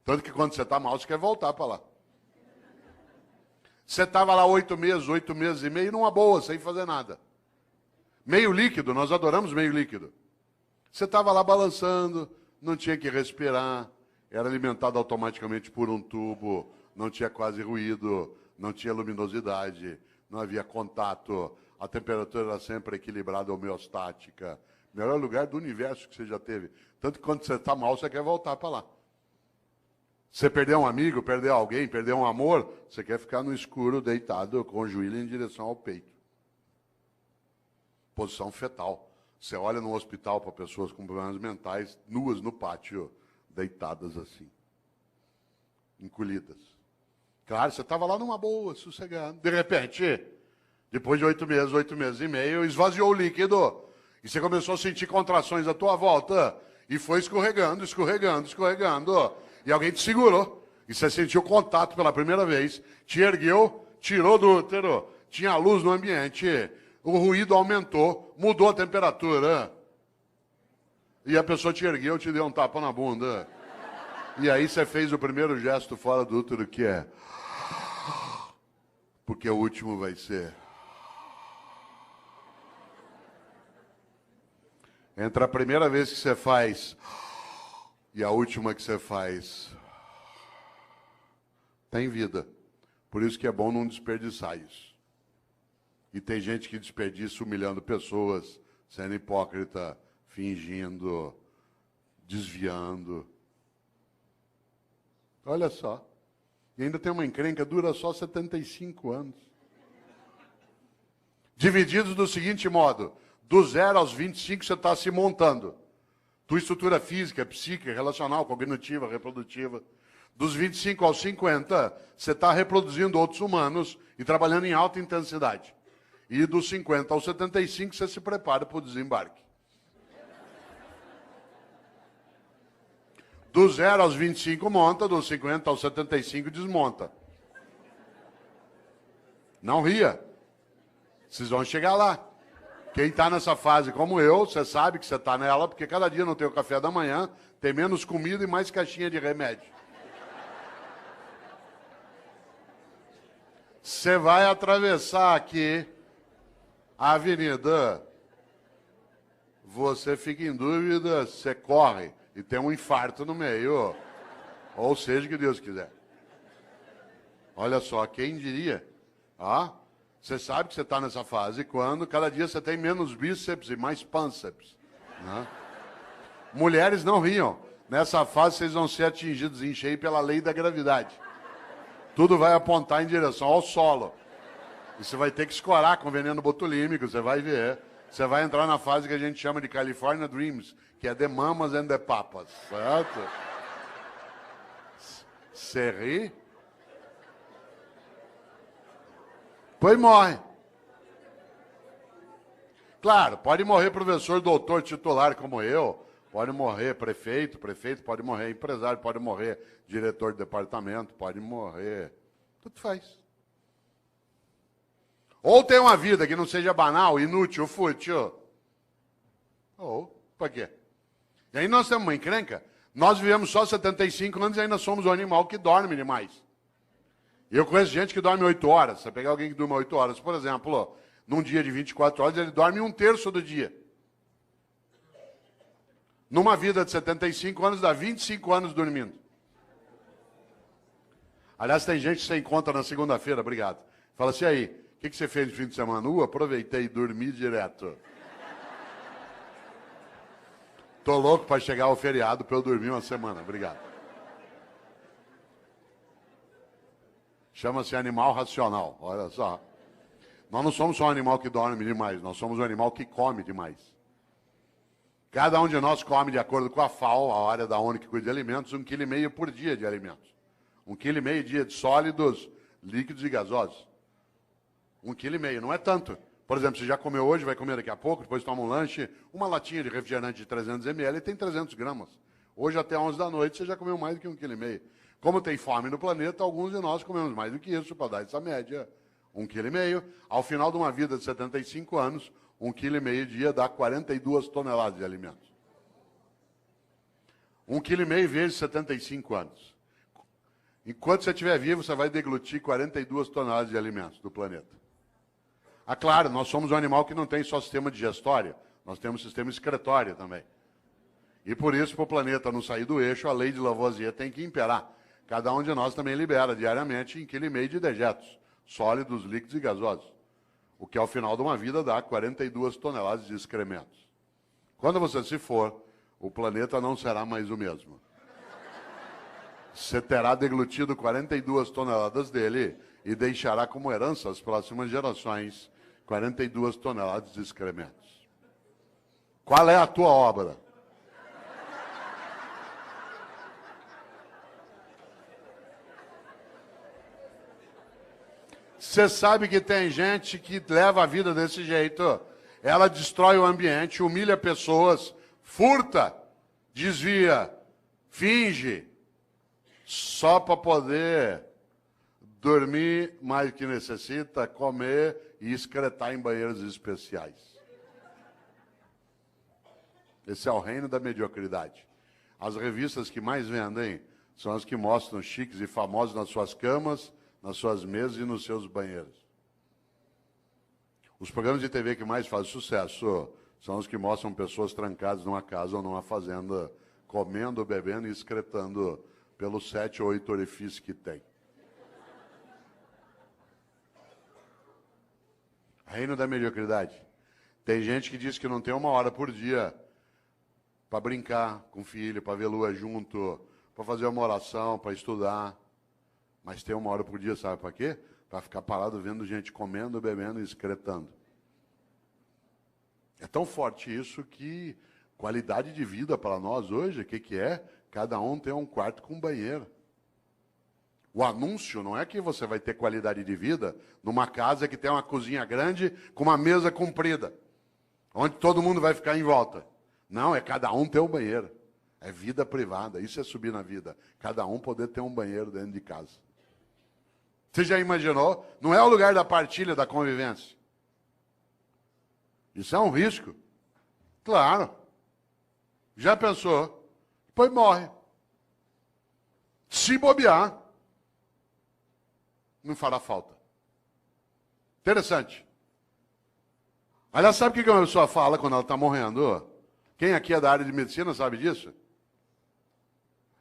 Tanto que quando você está mal, você quer voltar para lá. Você estava lá 8 meses e meio, numa boa, sem fazer nada. Meio líquido, nós adoramos meio líquido. Você estava lá balançando, não tinha que respirar, era alimentado automaticamente por um tubo, não tinha quase ruído, não tinha luminosidade, não havia contato, a temperatura era sempre equilibrada, homeostática. Melhor lugar do universo que você já teve. Tanto que quando você está mal, você quer voltar para lá. Você perdeu um amigo, perdeu alguém, perdeu um amor, você quer ficar no escuro, deitado, com o joelho em direção ao peito. Posição fetal. Você olha no hospital para pessoas com problemas mentais, nuas no pátio, deitadas assim, encolhidas. Claro, você estava lá numa boa, sossegado. De repente, depois de 8 meses e meio, esvaziou o líquido. E você começou a sentir contrações à tua volta. E foi escorregando, escorregando, escorregando. E alguém te segurou. E você sentiu contato pela primeira vez. Te ergueu, tirou do útero. Tinha luz no ambiente. O ruído aumentou, mudou a temperatura. E a pessoa te ergueu, te deu um tapa na bunda. E aí você fez o primeiro gesto fora do útero, que é... Porque o último vai ser... Entre a primeira vez que você faz e a última que você faz, tem vida. Por isso que é bom não desperdiçar isso. E tem gente que desperdiça humilhando pessoas, sendo hipócrita, fingindo, desviando. Olha só. E ainda tem uma encrenca, dura só 75 anos. Divididos do seguinte modo: do 0 aos 25 você está se montando. Tua estrutura física, psíquica, relacional, cognitiva, reprodutiva. Dos 25 aos 50, você está reproduzindo outros humanos e trabalhando em alta intensidade. E dos 50 aos 75, você se prepara para o desembarque. Do 0 aos 25 monta, dos 50 aos 75 desmonta. Não ria. Vocês vão chegar lá. Quem está nessa fase como eu, você sabe que você está nela, porque cada dia no teu café da manhã tem menos comida e mais caixinha de remédio. Você vai atravessar aqui a avenida, você fica em dúvida, você corre e tem um infarto no meio. Ou seja, que Deus quiser. Olha só, quem diria? Você sabe que você está nessa fase quando cada dia você tem menos bíceps e mais pânceps. Né? Mulheres não riam. Nessa fase vocês vão ser atingidos em cheio pela lei da gravidade. Tudo vai apontar em direção ao solo. E você vai ter que escorar com veneno botulínico, você vai ver. Você vai entrar na fase que a gente chama de California Dreams, que é The Mamas and the Papas, certo? Você ri? Pois morre. Claro, pode morrer professor, doutor, titular como eu, pode morrer prefeito pode morrer empresário, pode morrer diretor de departamento, pode morrer, tudo faz. Ou tem uma vida que não seja banal, inútil, fútil. Ou, para quê? E aí nós temos uma encrenca, nós vivemos só 75 anos e ainda somos um animal que dorme demais. Eu conheço gente que dorme 8 horas. Você pegar alguém que dorme 8 horas, por exemplo, num dia de 24 horas, ele dorme 1/3 do dia. Numa vida de 75 anos, dá 25 anos dormindo. Aliás, tem gente que você encontra na segunda-feira, obrigado. Fala assim, aí, o que você fez no fim de semana? Aproveitei e dormi direto. Tô louco para chegar ao feriado para eu dormir uma semana, obrigado. Chama-se animal racional, olha só. Nós não somos só um animal que dorme demais, nós somos um animal que come demais. Cada um de nós come, de acordo com a FAO, a área da ONU que cuida de alimentos, 1,5 kg por dia de alimentos. 1,5 kg dia de sólidos, líquidos e gasosos. 1,5 kg, não é tanto. Por exemplo, você já comeu hoje, vai comer daqui a pouco, depois toma um lanche, uma latinha de refrigerante de 300 ml tem 300 gramas. Hoje até 11 da noite você já comeu mais do que 1,5 kg. Como tem fome no planeta, alguns de nós comemos mais do que isso para dar essa média. 1,5 kg. Ao final de uma vida de 75 anos, 1,5 kg dia dá 42 toneladas de alimentos. 1,5 kg vezes 75 anos. Enquanto você estiver vivo, você vai deglutir 42 toneladas de alimentos do planeta. Ah, claro, nós somos um animal que não tem só sistema digestório, nós temos sistema excretório também. E por isso, para o planeta não sair do eixo, a lei de Lavoisier tem que imperar. Cada um de nós também libera diariamente 1,5 kg de dejetos, sólidos, líquidos e gasosos. O que ao final de uma vida dá 42 toneladas de excrementos. Quando você se for, o planeta não será mais o mesmo. Você terá deglutido 42 toneladas dele e deixará como herança às próximas gerações 42 toneladas de excrementos. Qual é a tua obra? Você sabe que tem gente que leva a vida desse jeito. Ela destrói o ambiente, humilha pessoas, furta, desvia, finge, só para poder dormir mais do que necessita, comer e excretar em banheiros especiais. Esse é o reino da mediocridade. As revistas que mais vendem são as que mostram chiques e famosos nas suas camas, nas suas mesas e nos seus banheiros. Os programas de TV que mais fazem sucesso são os que mostram pessoas trancadas numa casa ou numa fazenda, comendo, bebendo e excretando pelos 7 ou 8 orifícios que tem. Reino da mediocridade. Tem gente que diz que não tem 1 hora por dia para brincar com o filho, para ver lua junto, para fazer uma oração, para estudar. Mas tem 1 hora por dia, sabe para quê? Para ficar parado vendo gente comendo, bebendo e excretando. É tão forte isso que qualidade de vida para nós hoje, o que é? Cada um tem um quarto com banheiro. O anúncio não é que você vai ter qualidade de vida numa casa que tem uma cozinha grande com uma mesa comprida, onde todo mundo vai ficar em volta. Não, é cada um ter um banheiro. É vida privada, isso é subir na vida. Cada um poder ter um banheiro dentro de casa. Você já imaginou? Não é o lugar da partilha, da convivência. Isso é um risco. Claro. Já pensou? Depois morre. Se bobear, não fará falta. Interessante. Aliás, sabe o que uma pessoa fala quando ela está morrendo? Quem aqui é da área de medicina sabe disso?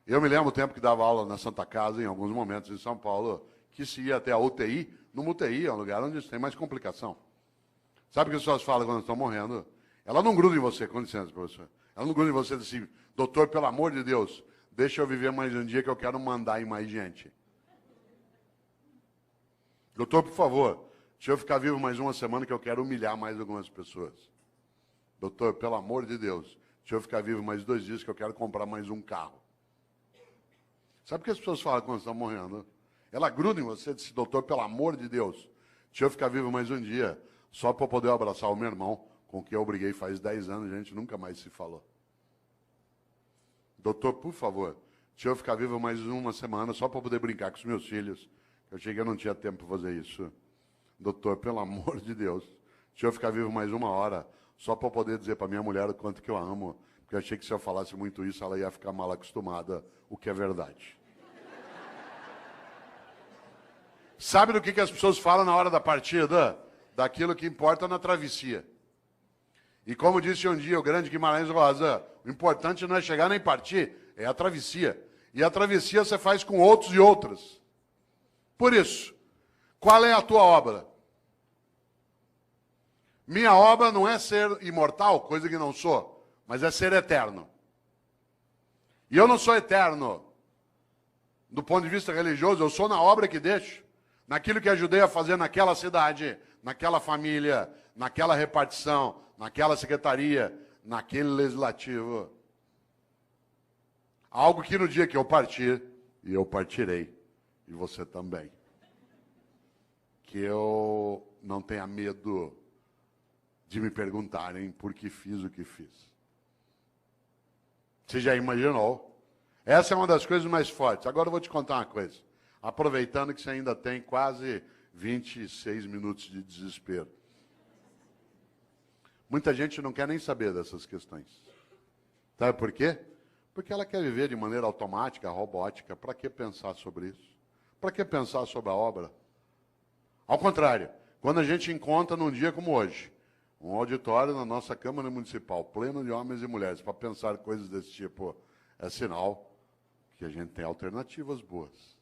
Eu me lembro o tempo que dava aula na Santa Casa, em alguns momentos em São Paulo, que se ia até a UTI. Numa UTI é um lugar onde tem mais complicação. Sabe o que as pessoas falam quando estão morrendo? Ela não gruda em você, com licença, professor. Ela não gruda em você e diz assim, doutor, pelo amor de Deus, deixa eu viver mais um dia que eu quero mandar em mais gente. Doutor, por favor, deixa eu ficar vivo mais 1 semana que eu quero humilhar mais algumas pessoas. Doutor, pelo amor de Deus, deixa eu ficar vivo mais 2 dias que eu quero comprar mais um carro. Sabe o que as pessoas falam quando estão morrendo? Ela gruda em você e diz, doutor, pelo amor de Deus, deixa eu ficar vivo mais um dia, só para poder abraçar o meu irmão, com quem eu briguei faz 10 anos, a gente nunca mais se falou. Doutor, por favor, deixa eu ficar vivo mais 1 semana, só para poder brincar com os meus filhos. Eu achei que eu não tinha tempo para fazer isso. Doutor, pelo amor de Deus, deixa eu ficar vivo mais 1 hora, só para poder dizer para minha mulher o quanto que eu amo, porque eu achei que se eu falasse muito isso, ela ia ficar mal acostumada, o que é verdade. Sabe do que as pessoas falam na hora da partida? Daquilo que importa na travessia. E como disse um dia o grande Guimarães Rosa, o importante não é chegar nem partir, é a travessia. E a travessia você faz com outros e outras. Por isso, qual é a tua obra? Minha obra não é ser imortal, coisa que não sou, mas é ser eterno. E eu não sou eterno do ponto de vista religioso, eu sou na obra que deixo, naquilo que ajudei a fazer naquela cidade, naquela família, naquela repartição, naquela secretaria, naquele legislativo. Algo que no dia que eu partir, e eu partirei, e você também, que eu não tenha medo de me perguntarem por que fiz o que fiz. Você já imaginou? Essa é uma das coisas mais fortes. Agora eu vou te contar uma coisa. Aproveitando que você ainda tem quase 26 minutos de desespero. Muita gente não quer nem saber dessas questões. Sabe por quê? Porque ela quer viver de maneira automática, robótica. Para que pensar sobre isso? Para que pensar sobre a obra? Ao contrário, quando a gente encontra num dia como hoje, um auditório na nossa Câmara Municipal, pleno de homens e mulheres, para pensar coisas desse tipo, é sinal que a gente tem alternativas boas.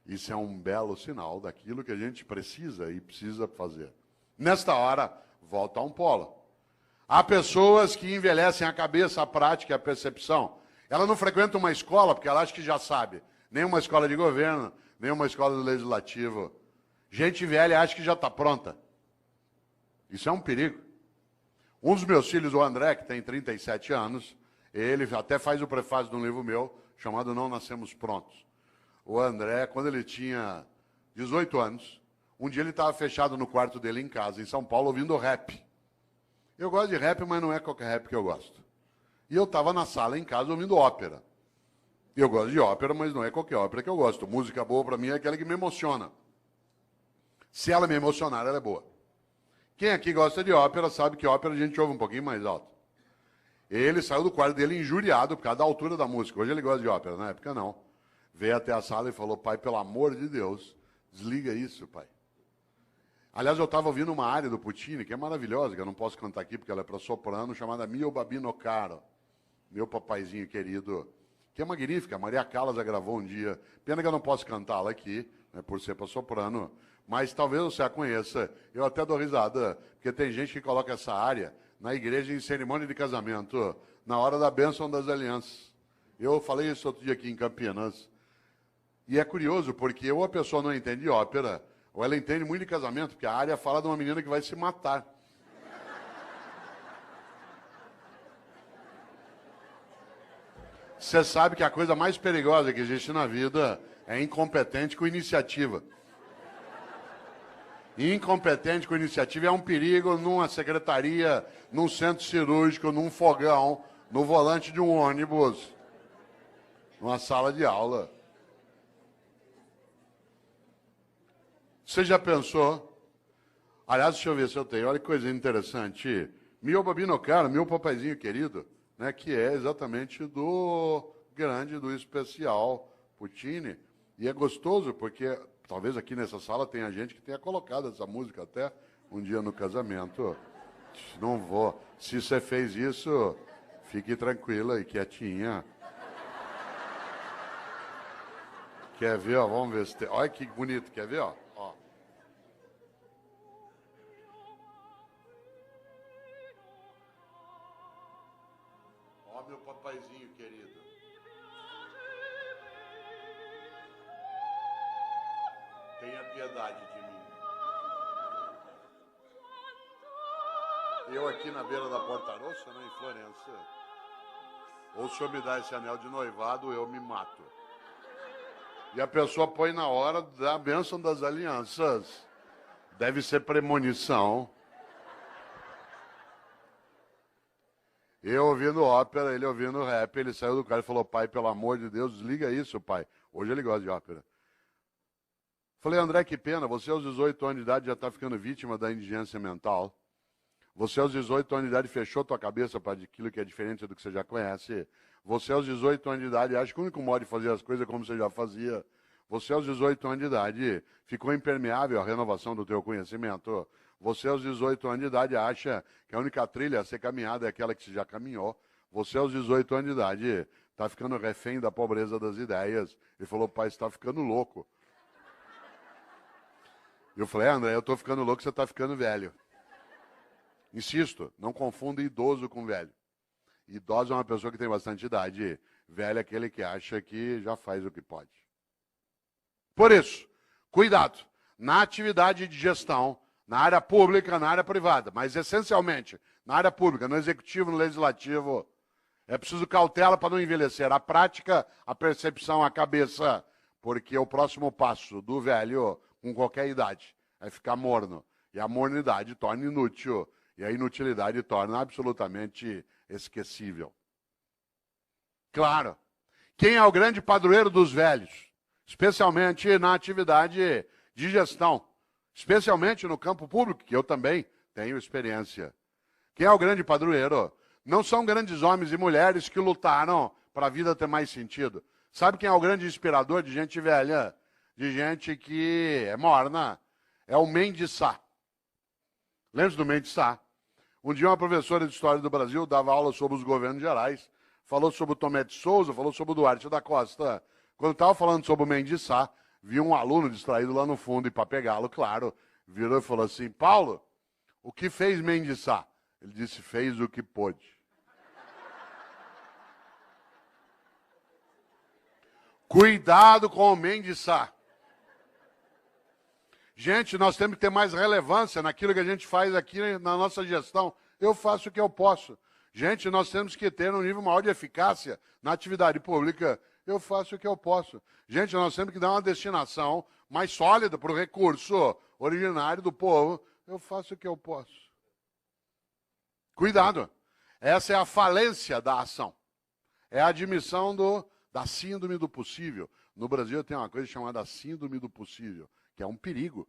Isso é um belo sinal daquilo que a gente precisa e precisa fazer. Nesta hora, volta a um polo. Há pessoas que envelhecem a cabeça, a prática, a percepção. Ela não frequenta uma escola porque ela acha que já sabe. Nem uma escola de governo, nem uma escola do legislativo. Gente velha acha que já está pronta. Isso é um perigo. Um dos meus filhos, o André, que tem 37 anos, ele até faz o prefácio de um livro meu, chamado Não Nascemos Prontos. O André, quando ele tinha 18 anos, um dia ele estava fechado no quarto dele em casa, em São Paulo, ouvindo rap. Eu gosto de rap, mas não é qualquer rap que eu gosto. E eu estava na sala em casa ouvindo ópera. Eu gosto de ópera, mas não é qualquer ópera que eu gosto. Música boa para mim é aquela que me emociona. Se ela me emocionar, ela é boa. Quem aqui gosta de ópera sabe que ópera a gente ouve um pouquinho mais alto. Ele saiu do quarto dele injuriado por causa da altura da música. Hoje ele gosta de ópera, na época não. Veio até a sala e falou: pai, pelo amor de Deus, desliga isso, pai. Aliás, eu estava ouvindo uma área do Puccini, que é maravilhosa, que eu não posso cantar aqui porque ela é para soprano, chamada Mio Babino Caro, meu papaizinho querido, que é magnífica. A Maria Callas a gravou um dia. Pena que eu não posso cantá-la aqui, né, por ser para soprano, mas talvez você a conheça. Eu até dou risada, porque tem gente que coloca essa área na igreja em cerimônia de casamento, na hora da bênção das alianças. Eu falei isso outro dia aqui em Campinas. E é curioso, porque ou a pessoa não entende ópera, ou ela entende muito de casamento, porque a área fala de uma menina que vai se matar. Você sabe que a coisa mais perigosa que existe na vida é incompetente com iniciativa. Incompetente com iniciativa é um perigo numa secretaria, num centro cirúrgico, num fogão, no volante de um ônibus, numa sala de aula. Você já pensou? Aliás, deixa eu ver se eu tenho. Olha que coisa interessante. Mio Babino Caro, meu papaizinho querido, né, que é exatamente do grande, do especial Puccini. E é gostoso porque talvez aqui nessa sala tenha gente que tenha colocado essa música até um dia no casamento. Não vou. Se você fez isso, fique tranquila e quietinha. Quer ver, ó? Vamos ver se tem. Olha que bonito, quer ver, ó? Ó, meu papaizinho querido. Tenha piedade de mim. Eu aqui na beira da Porta Rossa, né, em Florença. Ou se eu me dar esse anel de noivado, eu me mato. E a pessoa põe na hora da bênção das alianças. Deve ser premonição. Eu ouvindo ópera, ele ouvindo rap, ele saiu do carro e falou: pai, pelo amor de Deus, desliga isso, pai. Hoje ele gosta de ópera. Falei: André, que pena, você aos 18 anos de idade já está ficando vítima da indigência mental. Você aos 18 anos de idade fechou tua cabeça para aquilo que é diferente do que você já conhece. Você aos 18 anos de idade acha que o único modo de fazer as coisas é como você já fazia. Você aos 18 anos de idade ficou impermeável à renovação do teu conhecimento. Você aos 18 anos de idade acha que a única trilha a ser caminhada é aquela que você já caminhou. Você aos 18 anos de idade está ficando refém da pobreza das ideias. Ele falou: pai, você está ficando louco. Eu falei: André, eu estou ficando louco, você está ficando velho. Insisto, não confunda idoso com velho. Idoso é uma pessoa que tem bastante idade. Velho é aquele que acha que já faz o que pode. Por isso, cuidado na atividade de gestão, na área pública, na área privada, mas essencialmente na área pública, no executivo, no legislativo. É preciso cautela para não envelhecer. A prática, a percepção, a cabeça, porque o próximo passo do velho, com qualquer idade, é ficar morno. E a mornidade torna inútil. E a inutilidade torna absolutamente esquecível. Claro, quem é o grande padroeiro dos velhos? Especialmente na atividade de gestão. Especialmente no campo público, que eu também tenho experiência. Quem é o grande padroeiro? Não são grandes homens e mulheres que lutaram para a vida ter mais sentido. Sabe quem é o grande inspirador de gente velha? De gente que é morna? É o Mendes Sá. Lembra do Mendes Sá? Um dia uma professora de História do Brasil dava aula sobre os governos gerais, falou sobre o Tomé de Souza, falou sobre o Duarte da Costa. Quando estava falando sobre o Mendes Sá, viu um aluno distraído lá no fundo e para pegá-lo, claro, virou e falou assim, Paulo, o que fez Mendes Sá? Ele disse, fez o que pôde. Cuidado com o Mendes Sá. Gente, nós temos que ter mais relevância naquilo que a gente faz aqui na nossa gestão. Eu faço o que eu posso. Gente, nós temos que ter um nível maior de eficácia na atividade pública. Eu faço o que eu posso. Gente, nós temos que dar uma destinação mais sólida para o recurso originário do povo. Eu faço o que eu posso. Cuidado. Essa é a falência da ação. É a admissão da síndrome do possível. No Brasil tem uma coisa chamada síndrome do possível, que é um perigo.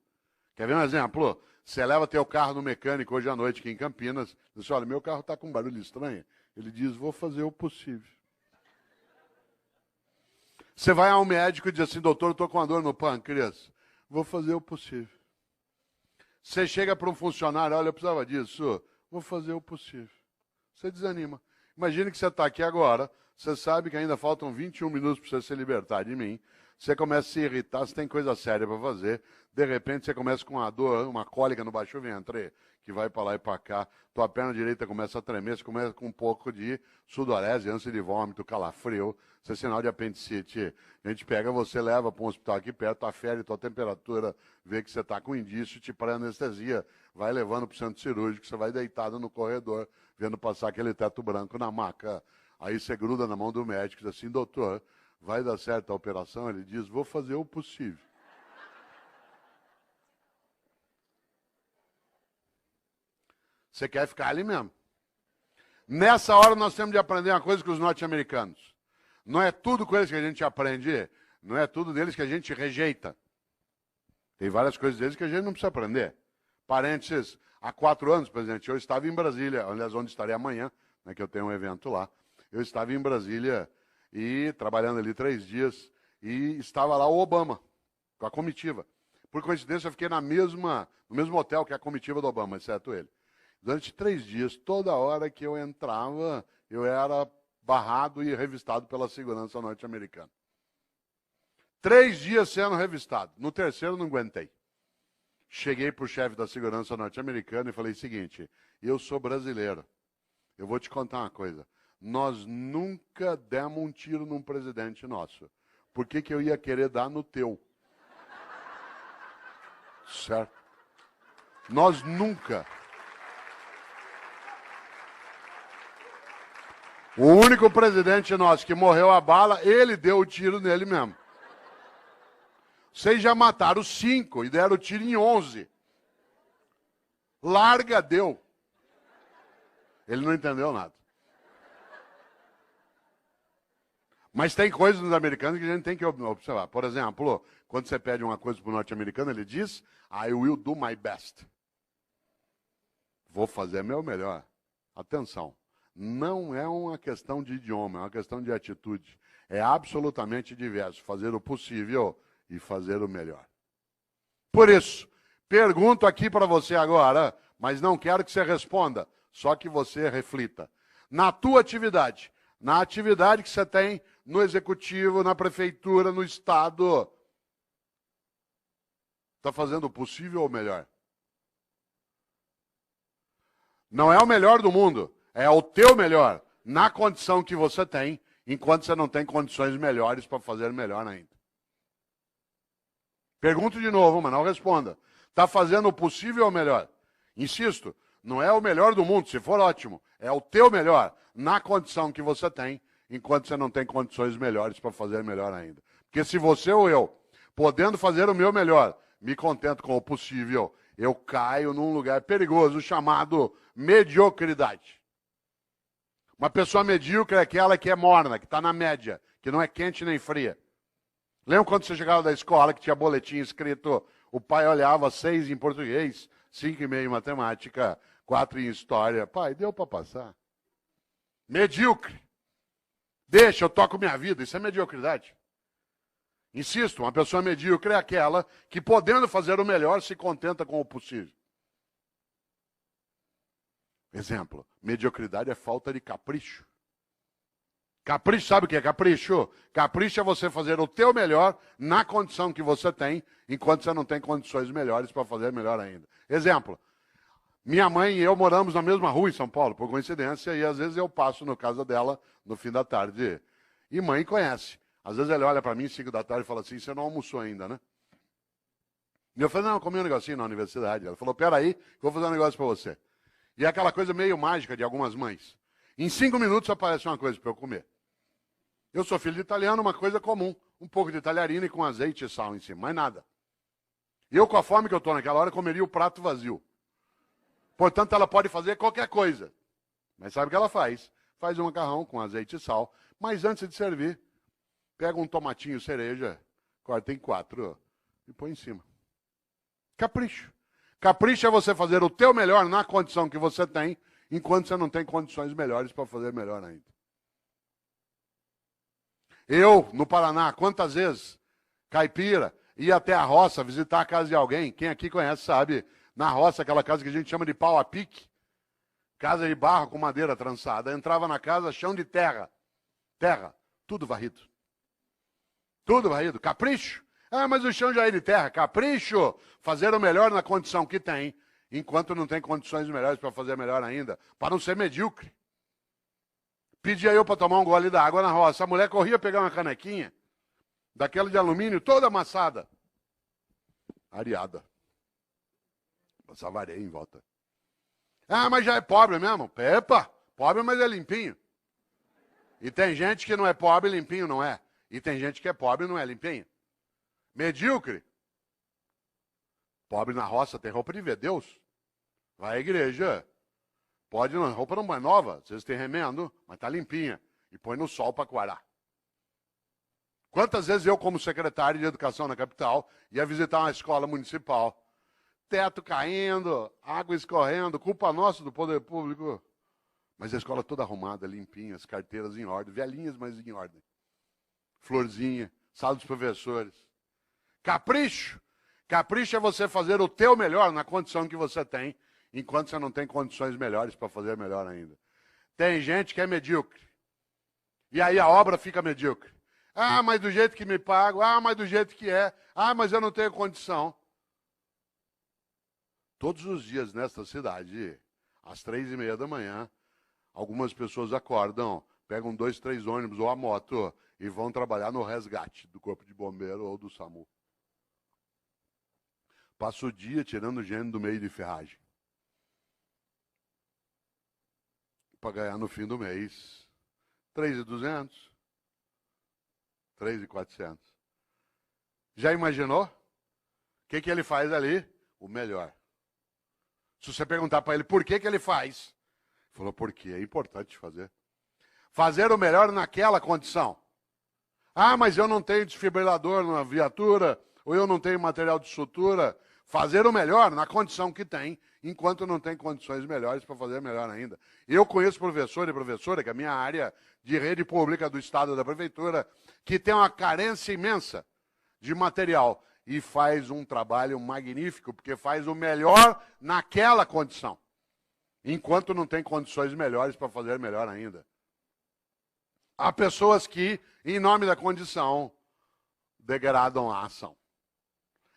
Quer ver um exemplo? Você leva teu carro no mecânico hoje à noite aqui em Campinas, diz, olha, meu carro está com um barulho estranho. Ele diz, vou fazer o possível. Você vai ao médico e diz assim, doutor, eu estou com uma dor no pâncreas. Vou fazer o possível. Você chega para um funcionário, olha, eu precisava disso. Vou fazer o possível. Você desanima. Imagine que você está aqui agora, você sabe que ainda faltam 21 minutos para você se libertar de mim. Você começa a se irritar, você tem coisa séria para fazer. De repente, você começa com uma dor, uma cólica no baixo ventre, que vai para lá e para cá. Tua perna direita começa a tremer, você começa com um pouco de sudorese, ânsia de vômito, calafrio. Isso é sinal de apendicite. A gente pega você, leva para um hospital aqui perto, afere tua temperatura, vê que você está com indício, te pré-anestesia. Vai levando para o centro cirúrgico, você vai deitado no corredor, vendo passar aquele teto branco na maca. Aí você gruda na mão do médico e diz assim, doutor, vai dar certo a operação? Ele diz, vou fazer o possível. Você quer ficar ali mesmo. Nessa hora nós temos de aprender uma coisa com os norte-americanos. Não é tudo com eles que a gente aprende, não é tudo deles que a gente rejeita. Tem várias coisas deles que a gente não precisa aprender. Parênteses, há 4 anos, presidente, eu estava em Brasília, aliás, onde estarei amanhã, né, que eu tenho um evento lá. Eu estava em Brasília e trabalhando ali 3 dias e estava lá o Obama, com a comitiva. Por coincidência, eu fiquei no mesmo hotel que a comitiva do Obama, exceto ele. Durante 3 dias, toda hora que eu entrava, eu era barrado e revistado pela segurança norte-americana. 3 dias sendo revistado. No terceiro, não aguentei. Cheguei para o chefe da segurança norte-americana e falei o seguinte, eu sou brasileiro. Eu vou te contar uma coisa. Nós nunca demos um tiro num presidente nosso. Por que eu ia querer dar no teu? Certo? Nós nunca. O único presidente nosso que morreu a bala, ele deu o tiro nele mesmo. Vocês já mataram 5 e deram tiro em 11. Larga, deu. Ele não entendeu nada. Mas tem coisas nos americanos que a gente tem que observar. Por exemplo, quando você pede uma coisa para o norte-americano, ele diz, I will do my best. Vou fazer meu melhor. Atenção. Não é uma questão de idioma, é uma questão de atitude. É absolutamente diverso. Fazer o possível e fazer o melhor. Por isso, pergunto aqui para você agora, mas não quero que você responda, só que você reflita. Na tua atividade, na atividade que você tem no executivo, na prefeitura, no estado, está fazendo o possível ou o melhor? Não é o melhor do mundo, é o teu melhor, na condição que você tem, enquanto você não tem condições melhores para fazer melhor ainda. Pergunto de novo, mas não responda. Está fazendo o possível ou o melhor? Insisto, não é o melhor do mundo, se for ótimo, é o teu melhor, na condição que você tem, enquanto você não tem condições melhores para fazer melhor ainda. Porque se você ou eu, podendo fazer o meu melhor, me contento com o possível, eu caio num lugar perigoso chamado mediocridade. Uma pessoa medíocre é aquela que é morna, que está na média, que não é quente nem fria. Lembra quando você chegava da escola que tinha boletim escrito, o pai olhava 6 em português, 5,5 em matemática, 4 em história. Pai, deu para passar. Medíocre. Deixa, eu toco minha vida. Isso é mediocridade. Insisto, uma pessoa medíocre é aquela que, podendo fazer o melhor, se contenta com o possível. Exemplo, mediocridade é falta de capricho. Capricho, sabe o que é capricho? Capricho é você fazer o teu melhor na condição que você tem, enquanto você não tem condições melhores para fazer melhor ainda. Exemplo, minha mãe e eu moramos na mesma rua em São Paulo, por coincidência, e às vezes eu passo na casa dela no fim da tarde. E mãe conhece. Às vezes ele olha para mim 5 da tarde e fala assim, você não almoçou ainda, né? E eu falei, não, eu comi um negocinho na universidade. Ela falou, peraí, que eu vou fazer um negócio para você. E é aquela coisa meio mágica de algumas mães. Em 5 minutos aparece uma coisa para eu comer. Eu sou filho de italiano, uma coisa comum. Um pouco de talharina e com azeite e sal em cima, mais nada. Eu, com a fome que eu estou naquela hora, comeria o prato vazio. Portanto, ela pode fazer qualquer coisa. Mas sabe o que ela faz? Faz um macarrão com azeite e sal. Mas antes de servir, pega um tomatinho cereja, corta em 4 e põe em cima. Capricho. Capricho é você fazer o teu melhor na condição que você tem, enquanto você não tem condições melhores para fazer melhor ainda. Eu, no Paraná, quantas vezes, caipira, ia até a roça visitar a casa de alguém, quem aqui conhece sabe, na roça, aquela casa que a gente chama de pau a pique, casa de barro com madeira trançada, entrava na casa, chão de terra, tudo varrido. Tudo varrido, capricho. Ah, mas o chão já é de terra, capricho, fazer o melhor na condição que tem, enquanto não tem condições melhores para fazer melhor ainda, para não ser medíocre. Pedia eu para tomar um gole d'água na roça. A mulher corria pegar uma canequinha, daquela de alumínio, toda amassada. Areada. Passava areia em volta. Ah, mas já é pobre mesmo. Epa, pobre, mas é limpinho. E tem gente que não é pobre, limpinho não é. E tem gente que é pobre e não é limpinho. Medíocre. Pobre na roça tem roupa de ver Deus. Vai à igreja. Pode, não, roupa não é nova, vocês têm remendo, mas está limpinha. E põe no sol para coarar. Quantas vezes eu, como secretário de educação na capital, ia visitar uma escola municipal, teto caindo, água escorrendo, culpa nossa do poder público. Mas a escola toda arrumada, limpinha, as carteiras em ordem, velhinhas, mas em ordem. Florzinha, sala dos professores. Capricho. Capricho é você fazer o teu melhor na condição que você tem, enquanto você não tem condições melhores para fazer melhor ainda. Tem gente que é medíocre. E aí a obra fica medíocre. Ah, mas do jeito que me pago. Ah, mas do jeito que é. Ah, mas eu não tenho condição. Todos os dias nesta cidade, às 3:30 da manhã, algumas pessoas acordam, pegam 2, 3 ônibus ou a moto e vão trabalhar no resgate do Corpo de Bombeiro ou do SAMU. Passa o dia tirando gente do meio de ferragem. Para ganhar no fim do mês 3.200, 3.400. Já imaginou? O que ele faz ali? O melhor. Se você perguntar para ele por que ele faz, ele falou, porque é importante fazer. Fazer o melhor naquela condição. Ah, mas eu não tenho desfibrilador na viatura, ou eu não tenho material de sutura. Fazer o melhor na condição que tem, enquanto não tem condições melhores para fazer melhor ainda. Eu conheço professor e professora, que é a minha área de rede pública do Estado da Prefeitura, que tem uma carência imensa de material e faz um trabalho magnífico, porque faz o melhor naquela condição, enquanto não tem condições melhores para fazer melhor ainda. Há pessoas que, em nome da condição, degradam a ação,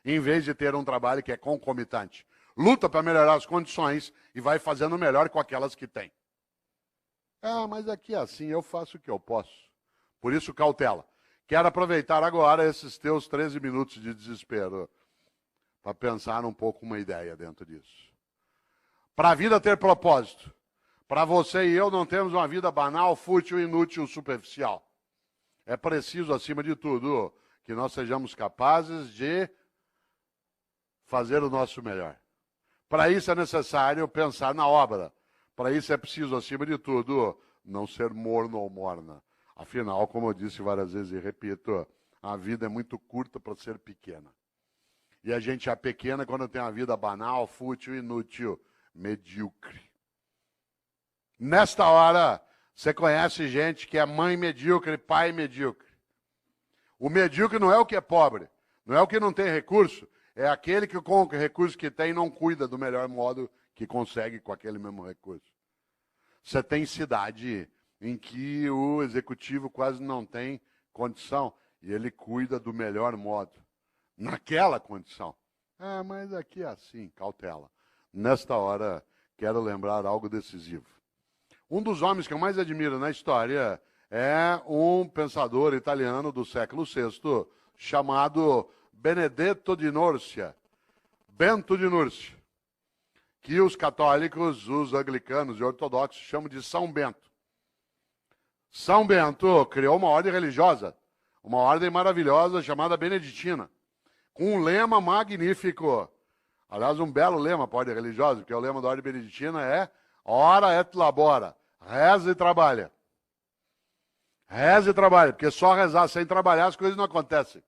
em vez de ter um trabalho que é concomitante. Luta para melhorar as condições e vai fazendo melhor com aquelas que tem. Ah, mas aqui é assim, eu faço o que eu posso. Por isso, cautela. Quero aproveitar agora esses teus 13 minutos de desespero para pensar um pouco uma ideia dentro disso. Para a vida ter propósito, para você e eu não temos uma vida banal, fútil, inútil, superficial. É preciso, acima de tudo, que nós sejamos capazes de fazer o nosso melhor. Para isso é necessário pensar na obra. Para isso é preciso, acima de tudo, não ser morno ou morna. Afinal, como eu disse várias vezes e repito, a vida é muito curta para ser pequena. E a gente é pequena quando tem uma vida banal, fútil, inútil, medíocre. Nesta hora, Você conhece gente que é mãe medíocre, pai medíocre. O medíocre não é o que é pobre, não é o que não tem recurso, é aquele que com o recurso que tem não cuida do melhor modo que consegue com aquele mesmo recurso. Você tem cidade em que o executivo quase não tem condição e ele cuida do melhor modo, naquela condição. Ah, mas aqui é assim, cautela. Nesta hora, quero lembrar algo decisivo. Um dos homens que eu mais admiro na história é um pensador italiano do século VI, chamado Benedetto di Nursia, Bento de Núrcia, que os católicos, os anglicanos e ortodoxos chamam de São Bento. São Bento criou uma ordem religiosa, uma ordem maravilhosa chamada Beneditina, com um lema magnífico. Aliás, um belo lema para a ordem religiosa, porque o lema da ordem beneditina é ora et labora, reza e trabalha. Reza e trabalha, porque só rezar sem trabalhar as coisas não acontecem.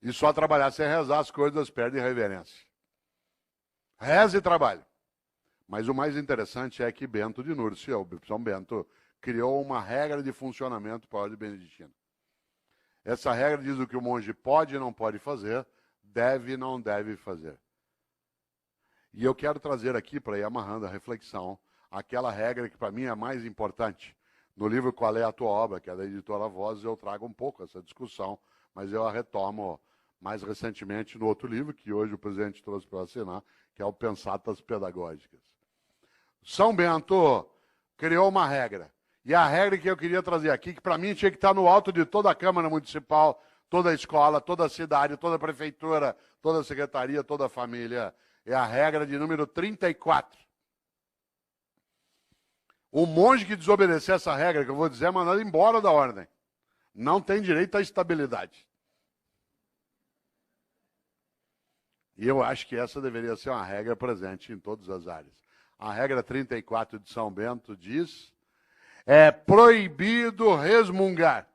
E só trabalhar sem rezar as coisas perdem reverência. Reza e trabalha. Mas o mais interessante é que Bento de Núrcia, o São Bento, criou uma regra de funcionamento para a ordem beneditina. Essa regra diz o que o monge pode e não pode fazer, deve e não deve fazer. E eu quero trazer aqui, para ir amarrando a reflexão, aquela regra que para mim é a mais importante. No livro Qual é a Tua Obra, que é da editora Vozes, eu trago um pouco essa discussão, mas eu a retomo mais recentemente no outro livro, que hoje o presidente trouxe para assinar, que é o Pensatas Pedagógicas. São Bento criou uma regra. E a regra que eu queria trazer aqui, que para mim tinha que estar no alto de toda a Câmara Municipal, toda a escola, toda a cidade, toda a prefeitura, toda a secretaria, toda a família, é a regra de número 34. O monge que desobedecer essa regra, que eu vou dizer, é mandado embora da ordem. Não tem direito à estabilidade. E eu acho que essa deveria ser uma regra presente em todas as áreas. A regra 34 de São Bento diz: é proibido resmungar.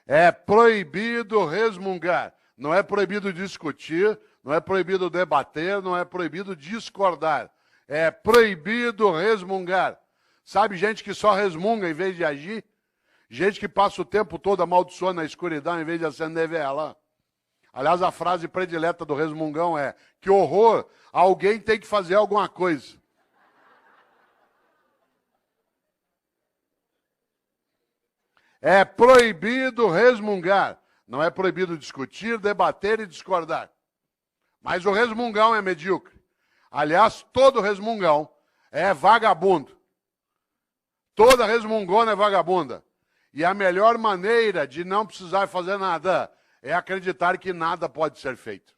É proibido resmungar. Não é proibido discutir, não é proibido debater, não é proibido discordar. É proibido resmungar. Sabe gente que só resmunga em vez de agir? Gente que passa o tempo todo amaldiçoando na escuridão em vez de acender vela. Aliás, a frase predileta do resmungão é: que horror, alguém tem que fazer alguma coisa. É proibido resmungar. Não é proibido discutir, debater e discordar. Mas o resmungão é medíocre. Aliás, todo resmungão é vagabundo. Toda resmungona é vagabunda. E a melhor maneira de não precisar fazer nada é acreditar que nada pode ser feito.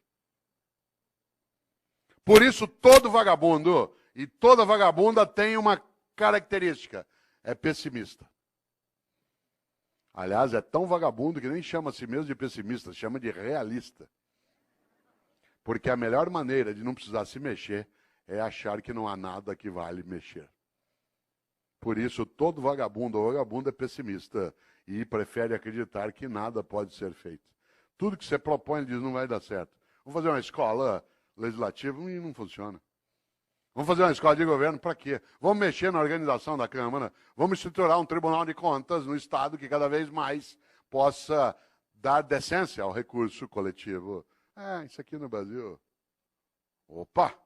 Por isso, todo vagabundo e toda vagabunda tem uma característica: é pessimista. Aliás, é tão vagabundo que nem chama a si mesmo de pessimista, chama de realista. Porque a melhor maneira de não precisar se mexer é achar que não há nada que vale mexer. Por isso, todo vagabundo ou vagabunda é pessimista e prefere acreditar que nada pode ser feito. Tudo que você propõe, ele diz, não vai dar certo. Vamos fazer uma escola legislativa e não funciona. Vamos fazer uma escola de governo para quê? Vamos mexer na organização da Câmara, vamos estruturar um Tribunal de Contas no Estado que cada vez mais possa dar decência ao recurso coletivo. Isso aqui no Brasil. Opa!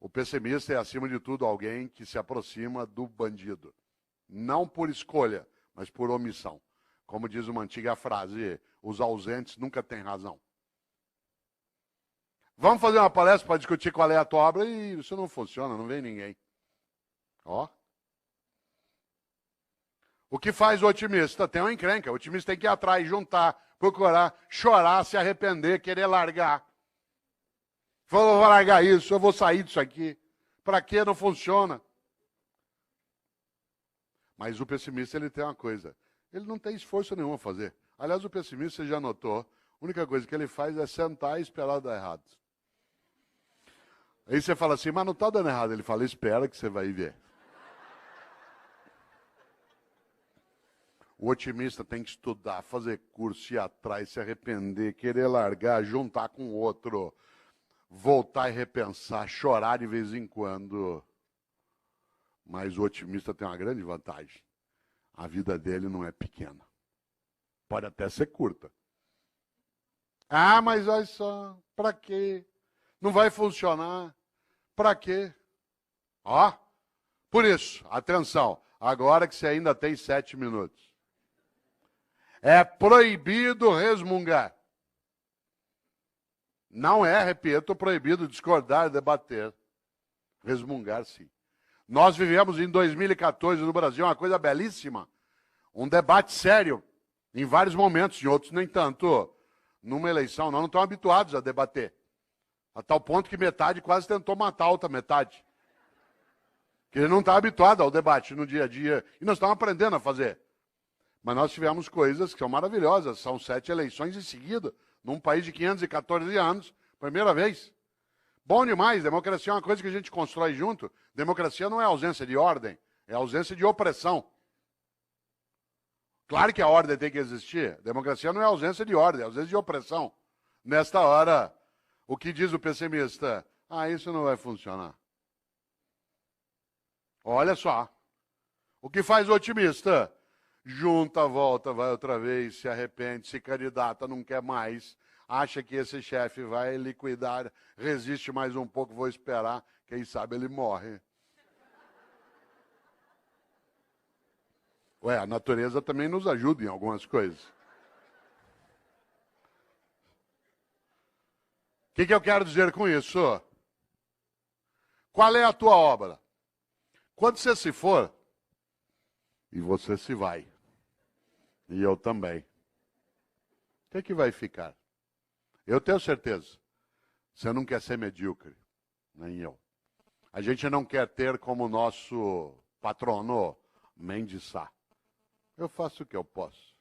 O pessimista é, acima de tudo, alguém que se aproxima do bandido. Não por escolha, mas por omissão. Como diz uma antiga frase, os ausentes nunca têm razão. Vamos fazer uma palestra para discutir qual é a tua obra e isso não funciona, não vem ninguém. Ó. O que faz o otimista? Tem uma encrenca. O otimista tem que ir atrás, juntar, procurar, chorar, se arrepender, querer largar. Falou, vou largar isso, eu vou sair disso aqui. Para quê? Não funciona. Mas o pessimista, ele tem uma coisa. Ele não tem esforço nenhum a fazer. Aliás, o pessimista, você já notou, a única coisa que ele faz é sentar e esperar dar errado. Aí você fala assim, mas não está dando errado. Ele fala, espera que você vai ver. O otimista tem que estudar, fazer curso, ir atrás, se arrepender, querer largar, juntar com outro. voltar e repensar, chorar de vez em quando. Mas o otimista tem uma grande vantagem. A vida dele não é pequena. Pode até ser curta. Ah, mas olha só, para quê? Não vai funcionar. Para quê? Ó, por isso, atenção, agora que você ainda tem 7 minutos. É proibido resmungar. Não é, repito, proibido discordar, debater. Resmungar, sim. Nós vivemos em 2014 no Brasil uma coisa belíssima. Um debate sério, em vários momentos, em outros nem tanto. Numa eleição, nós não estamos habituados a debater. A tal ponto que metade quase tentou matar a outra metade. Que ele não está habituado ao debate no dia a dia. E nós estamos aprendendo a fazer. Mas nós tivemos coisas que são maravilhosas. São 7 eleições em seguida, num país de 514 anos, primeira vez. Bom demais, democracia é uma coisa que a gente constrói junto. Democracia não é ausência de ordem, é ausência de opressão. Claro que a ordem tem que existir. Democracia não é ausência de ordem, é ausência de opressão. Nesta hora, o que diz o pessimista? Ah, isso não vai funcionar. Olha só. O que faz o otimista? Junta, volta, vai outra vez, se arrepende, se candidata, não quer mais, acha que esse chefe vai liquidar, resiste mais um pouco, vou esperar, quem sabe ele morre. Ué, a natureza também nos ajuda em algumas coisas. O que eu quero dizer com isso? Qual é a tua obra? Quando você se for, e você se vai, e eu também, o que vai ficar? Eu tenho certeza, você não quer ser medíocre, nem eu. A gente não quer ter como nosso patrono Mendes Sá. Eu faço o que eu posso.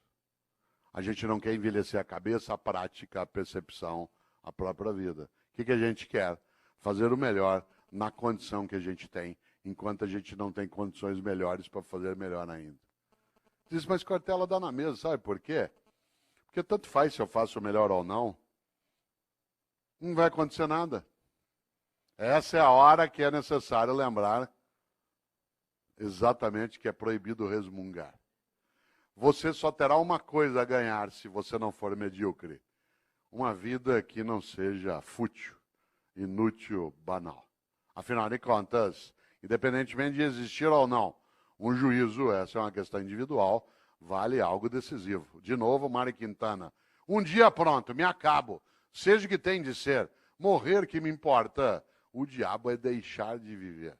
A gente não quer envelhecer a cabeça, a prática, a percepção, a própria vida. O que a gente quer? Fazer o melhor na condição que a gente tem, enquanto a gente não tem condições melhores para fazer melhor ainda. Diz, mas Cortella dá na mesa, sabe por quê? Porque tanto faz se eu faço o melhor ou não, não vai acontecer nada. Essa é a hora que é necessário lembrar exatamente que é proibido resmungar. Você só terá uma coisa a ganhar se você não for medíocre. Uma vida que não seja fútil, inútil, banal. Afinal de contas, independentemente de existir ou não, um juízo, essa é uma questão individual, vale algo decisivo. De novo, Mário Quintana. Um dia pronto, me acabo. Seja o que tem de ser. Morrer que me importa. O diabo é deixar de viver.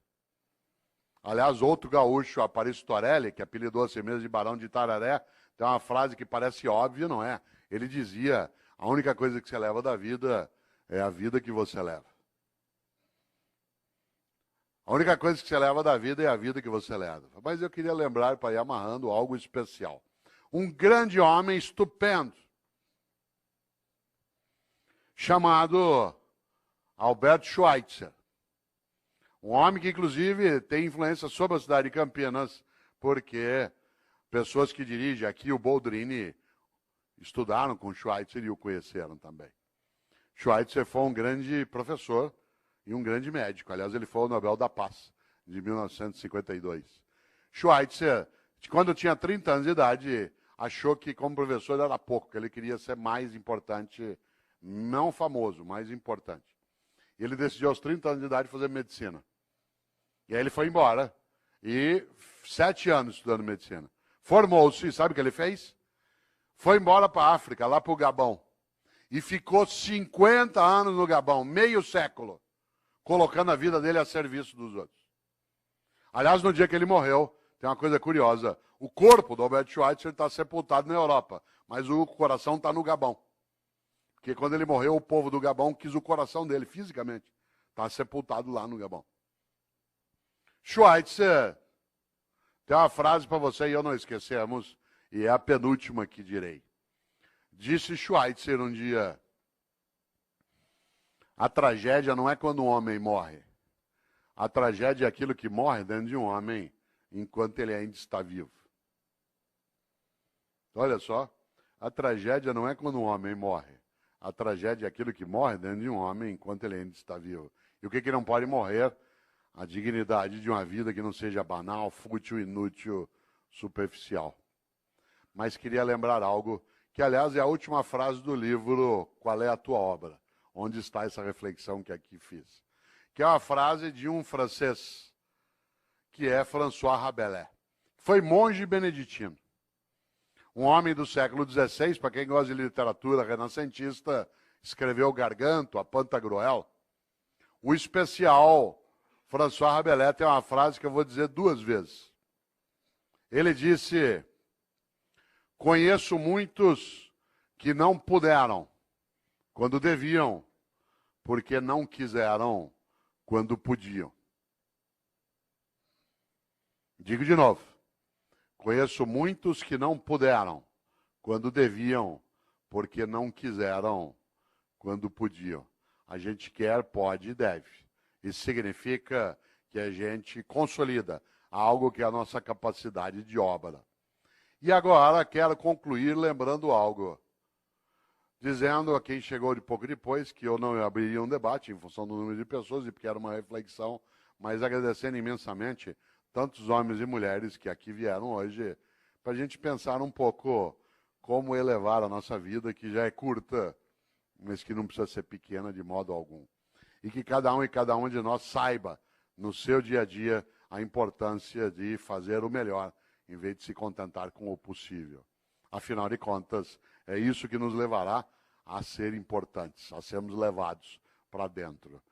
Aliás, outro gaúcho, Aparício Torelli, que apelidou a si mesmo de Barão de Itararé, tem uma frase que parece óbvia, não é? Ele dizia, a única coisa que você leva da vida é a vida que você leva. A única coisa que você leva da vida é a vida que você leva. Mas eu queria lembrar, para ir amarrando, algo especial. Um grande homem estupendo, chamado Albert Schweitzer. Um homem que, inclusive, tem influência sobre a cidade de Campinas, porque pessoas que dirigem aqui, o Boldrini, estudaram com Schweitzer e o conheceram também. Schweitzer foi um grande professor e um grande médico. Aliás, ele foi o Nobel da Paz, de 1952. Schweitzer, quando tinha 30 anos de idade, achou que como professor era pouco, que ele queria ser mais importante, não famoso, mais importante. E ele decidiu aos 30 anos de idade fazer medicina. E aí ele foi embora, e 7 anos estudando medicina. Formou-se, sabe o que ele fez? Foi embora para a África, lá para o Gabão. E ficou 50 anos no Gabão, meio século, colocando a vida dele a serviço dos outros. Aliás, no dia que ele morreu, tem uma coisa curiosa. O corpo do Albert Schweitzer está sepultado na Europa, mas o coração está no Gabão. Porque quando ele morreu, o povo do Gabão quis o coração dele, fisicamente. Está sepultado lá no Gabão. Schweitzer, tem uma frase para você e eu não esquecemos, e é a penúltima que direi. Disse Schweitzer um dia, a tragédia não é quando um homem morre. A tragédia é aquilo que morre dentro de um homem enquanto ele ainda está vivo. Olha só, a tragédia não é quando um homem morre. A tragédia é aquilo que morre dentro de um homem enquanto ele ainda está vivo. E o que não pode morrer? A dignidade de uma vida que não seja banal, fútil, inútil, superficial. Mas queria lembrar algo, que aliás é a última frase do livro Qual é a Tua Obra? Onde está essa reflexão que aqui fiz. Que é uma frase de um francês, que é François Rabelais. Foi monge beneditino. Um homem do século XVI, para quem gosta de literatura renascentista, escreveu Garganto, a Pantagruel. O especial François Rabelais tem uma frase que eu vou dizer 2 vezes. Ele disse: conheço muitos que não puderam quando deviam, porque não quiseram quando podiam. Digo de novo. Conheço muitos que não puderam quando deviam, porque não quiseram quando podiam. A gente quer, pode e deve. Isso significa que a gente consolida algo que é a nossa capacidade de obra. E agora quero concluir lembrando algo. Dizendo a quem chegou de pouco depois que eu não abriria um debate em função do número de pessoas e porque era uma reflexão, mas agradecendo imensamente tantos homens e mulheres que aqui vieram hoje, para a gente pensar um pouco como elevar a nossa vida, que já é curta, mas que não precisa ser pequena de modo algum. E que cada um e cada uma de nós saiba, no seu dia a dia, a importância de fazer o melhor, em vez de se contentar com o possível. Afinal de contas, é isso que nos levará a ser importantes, a sermos levados para dentro.